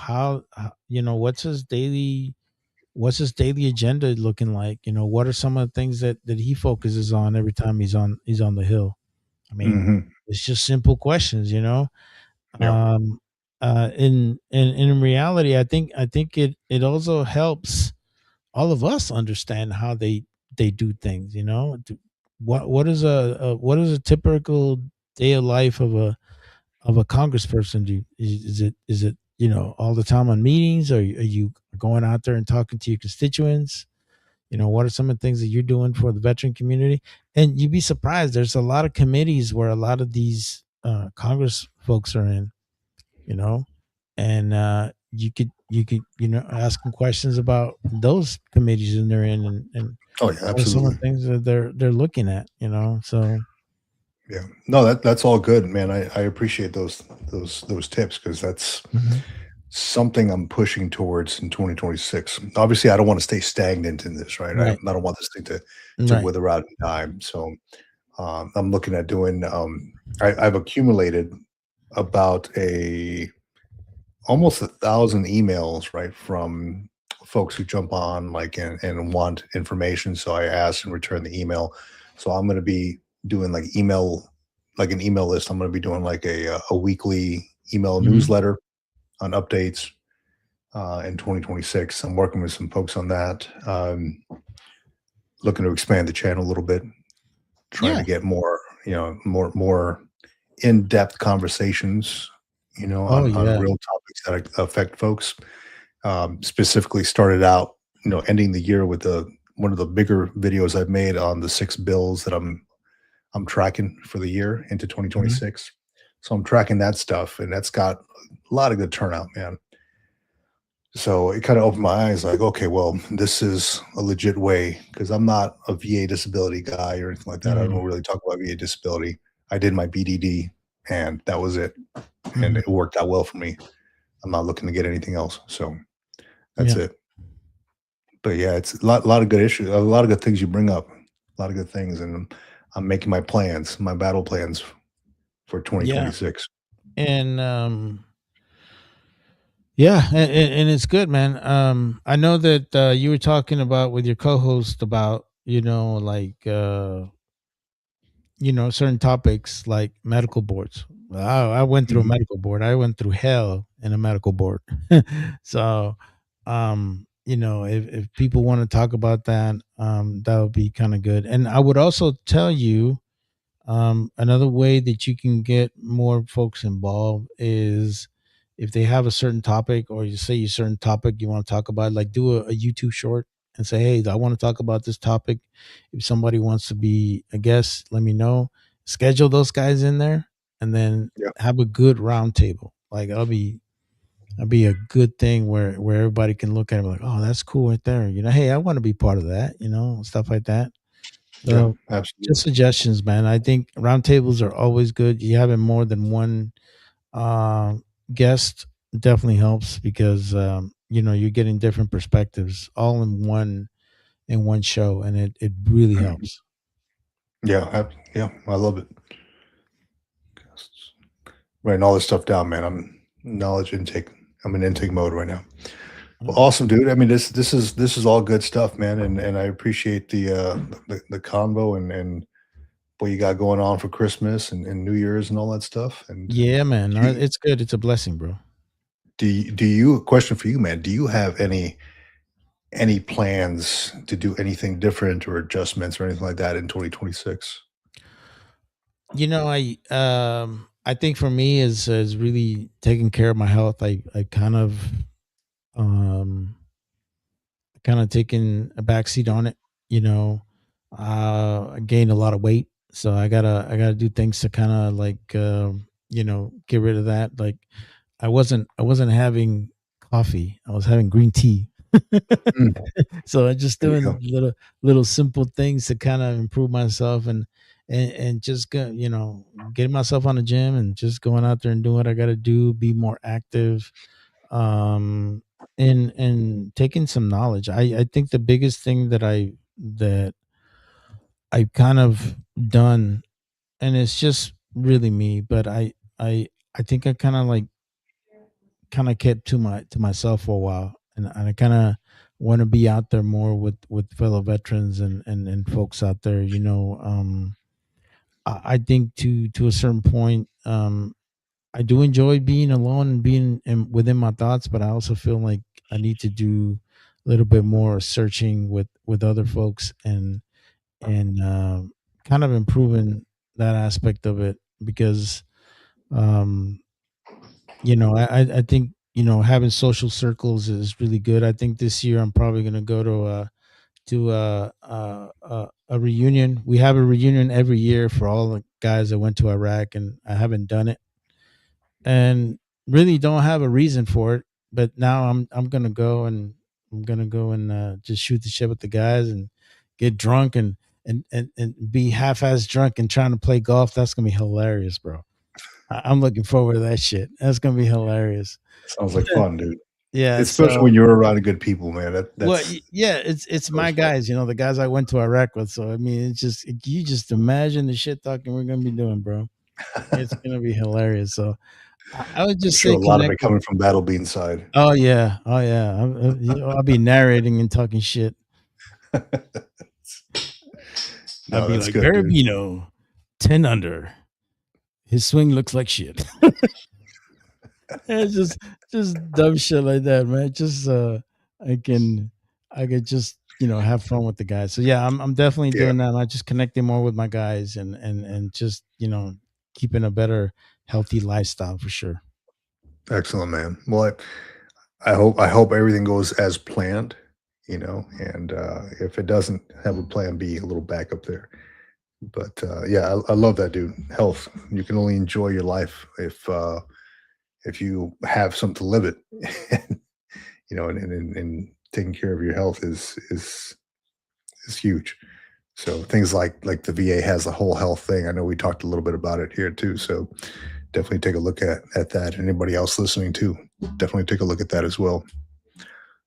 what's his daily agenda looking like. What are some of the things that he focuses on every time he's on the hill. I mean, Mhm. it's just simple questions. Yeah. um in reality, I think it also helps all of us understand how they do things. What is a typical day of life of a congressperson do? Is it all the time on meetings, or are you going out there and talking to your constituents? What are some of the things that you're doing for the veteran community? And you'd be surprised, there's a lot of committees where a lot of these congress folks are in, you know and you could ask them questions about those committees that they're in, and Oh, yeah, what are some of absolutely. the things that they're looking at, so. Yeah. No, that's all good, man. I appreciate those tips because that's Mhm. something I'm pushing towards in 2026. Obviously, I don't want to stay stagnant in this, right? Right, I don't want this thing to right. wither out and die. So I'm looking at doing. I've accumulated about a almost 1,000 emails, right, from folks who jump on like and want information. So I ask and return the email. So I'm going to be doing like an email list. I'm going to be doing like a weekly email Mhm. newsletter on updates in 2026. I'm working with some folks on that. Looking to expand the channel a little bit, trying Yeah. to get more, more in-depth conversations, Oh, on yeah. real topics that affect folks. Specifically started out, ending the year with one of the bigger videos I've made on the 6 bills that I'm I'm tracking for the year into Mhm. 2026. So I'm tracking that stuff, and that's got a lot of good turnout, man. So it kind of opened my eyes like, okay, well, this is a legit way because I'm not a VA disability guy or anything like that. I don't Mhm. really talk about VA disability. I did my BDD and that was it. And Mhm. it worked out well for me. I'm not looking to get anything else. So that's Yeah. it. But yeah, it's a lot of good issues, a lot of good things you bring up, a lot of good things. And I'm making my plans, my battle plans for Yeah. 2026. And yeah, and it's good, man. I know that you were talking about with your co-host about, like certain topics like medical boards. I went through a Mhm. medical board. I went through hell in a medical board. So, if people want to talk about that, that would be kind of good. And I would also tell you, another way that you can get more folks involved is if they have a certain topic, or you say a certain topic you want to talk about, like do a YouTube short and say, hey, I want to talk about this topic. If somebody wants to be a guest, let me know. Schedule those guys in there, and then Yeah. have a good round table. Like that'll be a good thing where everybody can look at it like, oh, that's cool right there. Hey, I want to be part of that, stuff like that. Yeah. So, just Absolutely. suggestions, man. I think roundtables are always good. You having more than one uh, guest definitely helps because you're getting different perspectives all in one show, and it really Mhm. helps. Yeah. Yeah. I love it. Writing all this stuff down, man. I'm knowledge intake. I'm in intake mode right now. Well, Mm. awesome, dude. I mean, this is all good stuff, man, and I appreciate the convo and what you got going on for Christmas and New Year's and all that stuff. And Yeah, man. do No, you, it's good. It's a blessing, bro. do you a question for you, man? Do you have any plans to do anything different or adjustments or anything like that in 2026? I think for me is really taking care of my health. I um kind of taken a backseat on it. You know, I gained a lot of weight, so I gotta do things to kind of like get rid of that. Like I wasn't having coffee; I was having green tea. Mm, So I just there you doing go. little simple things to kind of improve myself and just go, getting myself on the gym and just going out there and doing what I got to do, be more active, um and taking some knowledge. I think the biggest thing that I kind of done, and it's just really me, but I think I kind of kept to myself for a while, and I kind of want to be out there more with fellow veterans and folks out there. I think to a certain point, I do enjoy being alone and being within my thoughts, but I also feel like I need to do a little bit more searching with other folks and kind of improving that aspect of it because um, I think having social circles is really good. I think this year I'm probably gonna go to a reunion. We have a reunion every year for all the guys that went to Iraq, and I haven't done it and really don't have a reason for it. But now I'm gonna go, and I'm gonna go and just shoot the shit with the guys and get drunk and be half-ass drunk and trying to play golf. That's gonna be hilarious, bro. I'm looking forward to that shit. That's gonna be hilarious. Sounds like fun, dude. Yeah. Especially So, when you're around good people, man. well, That's yeah, it's always my fun. guys. The guys I went to Iraq with. So I mean, it's just you just imagine the shit talking we're gonna be doing, bro. It's gonna be hilarious. So I would I'm just sure say a lot of it connect with. coming from Battle Bean side. Oh yeah, oh yeah. I'll be narrating and talking shit. I'd No, be that's like good, dude. Barabino, 10 under. His swing looks like shit. It's just dumb shit like that, man. Just I can I could just have fun with the guys. So yeah, I'm definitely Yeah, doing that. I just connecting more with my guys and just keeping a better healthy lifestyle for sure. excellent, man. Well, I hope everything goes as planned, and if it doesn't, have a plan B, a little backup there. But yeah, I love that, dude. Health. You can only enjoy your life if you have something to live it. You know, and taking care of your health is huge. So things like the VA has a whole health thing. I know we talked a little bit about it here too. So definitely take a look at that. Anybody else listening too, definitely take a look at that as well.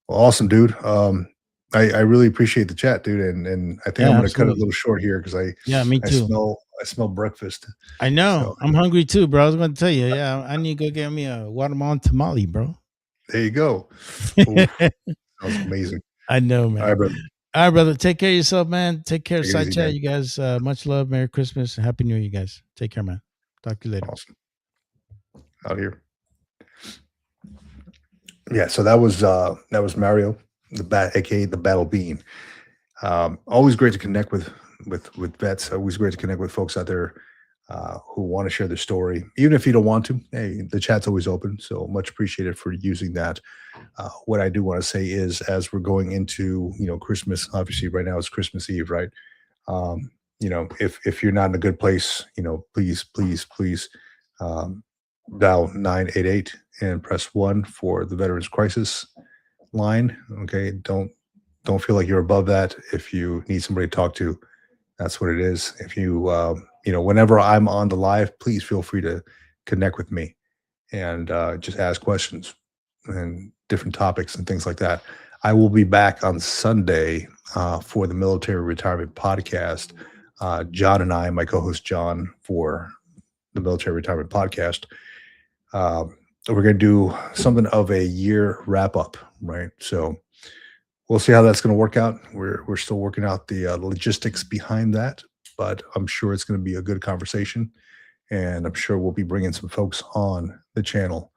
Well, awesome, dude. I really appreciate the chat, dude, and I think I'm Yeah, gonna cut it a absolutely. little short here because Yeah, me I too. smell breakfast. I know. So I'm hungry too, bro. I was going to tell you. Yeah, I need to go get me a watermelon tamale, bro. there you go. Oof, sounds amazing. I know, All right, man. brother. All right, brother. Take care of yourself, man. Take care of Take it Side easy, Chat. man. You guys, much love. Merry Christmas. Happy New Year, you guys. Take care, man. Talk to you later. Awesome. Out here. Yeah, so that was Mario, the bat, aka the Battle Bean. Always great to connect with vets. Always great to connect with folks out there who want to share their story, even if you don't want to. Hey, the chat's always open, so much appreciated for using that. What I do want to say is, as we're going into Christmas, obviously right now it's Christmas Eve, right? If you're not in a good place, please um, dial 988 and press 1 for the Veterans Crisis line. Okay, don't feel like you're above that. If you need somebody to talk to, that's what it is. If you whenever I'm on the live, please feel free to connect with me and just ask questions and different topics and things like that. I will be back on Sunday for the Military Retirement Podcast. John and I, my co-host John, for the Military Retirement Podcast, we're going to do something of a year wrap up, right? So we'll see how that's going to work out. We're still working out the logistics behind that, but I'm sure it's going to be a good conversation, and I'm sure we'll be bringing some folks on the channel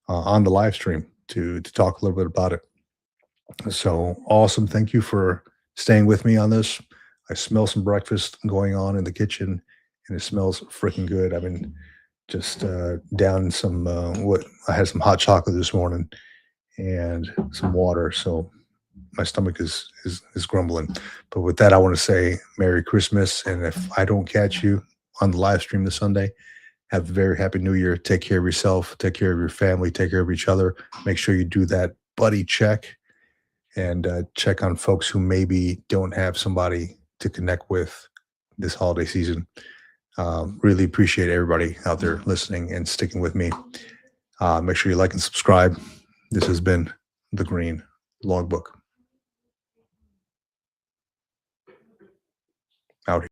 on the live stream to talk a little bit about it. So awesome! Thank you for staying with me on this. I smell some breakfast going on in the kitchen, and it smells freaking good. I've been just down some what I had some hot chocolate this morning and some water, so my stomach is grumbling. But with that, I want to say Merry Christmas, and if I don't catch you on the live stream this Sunday, have a very happy New Year. Take care of yourself, take care of your family, take care of each other. Make sure you do that buddy check and check on folks who maybe don't have somebody to connect with this holiday season. Really appreciate everybody out there listening and sticking with me. Make sure you like and subscribe. This has been the Green Logbook. Out here.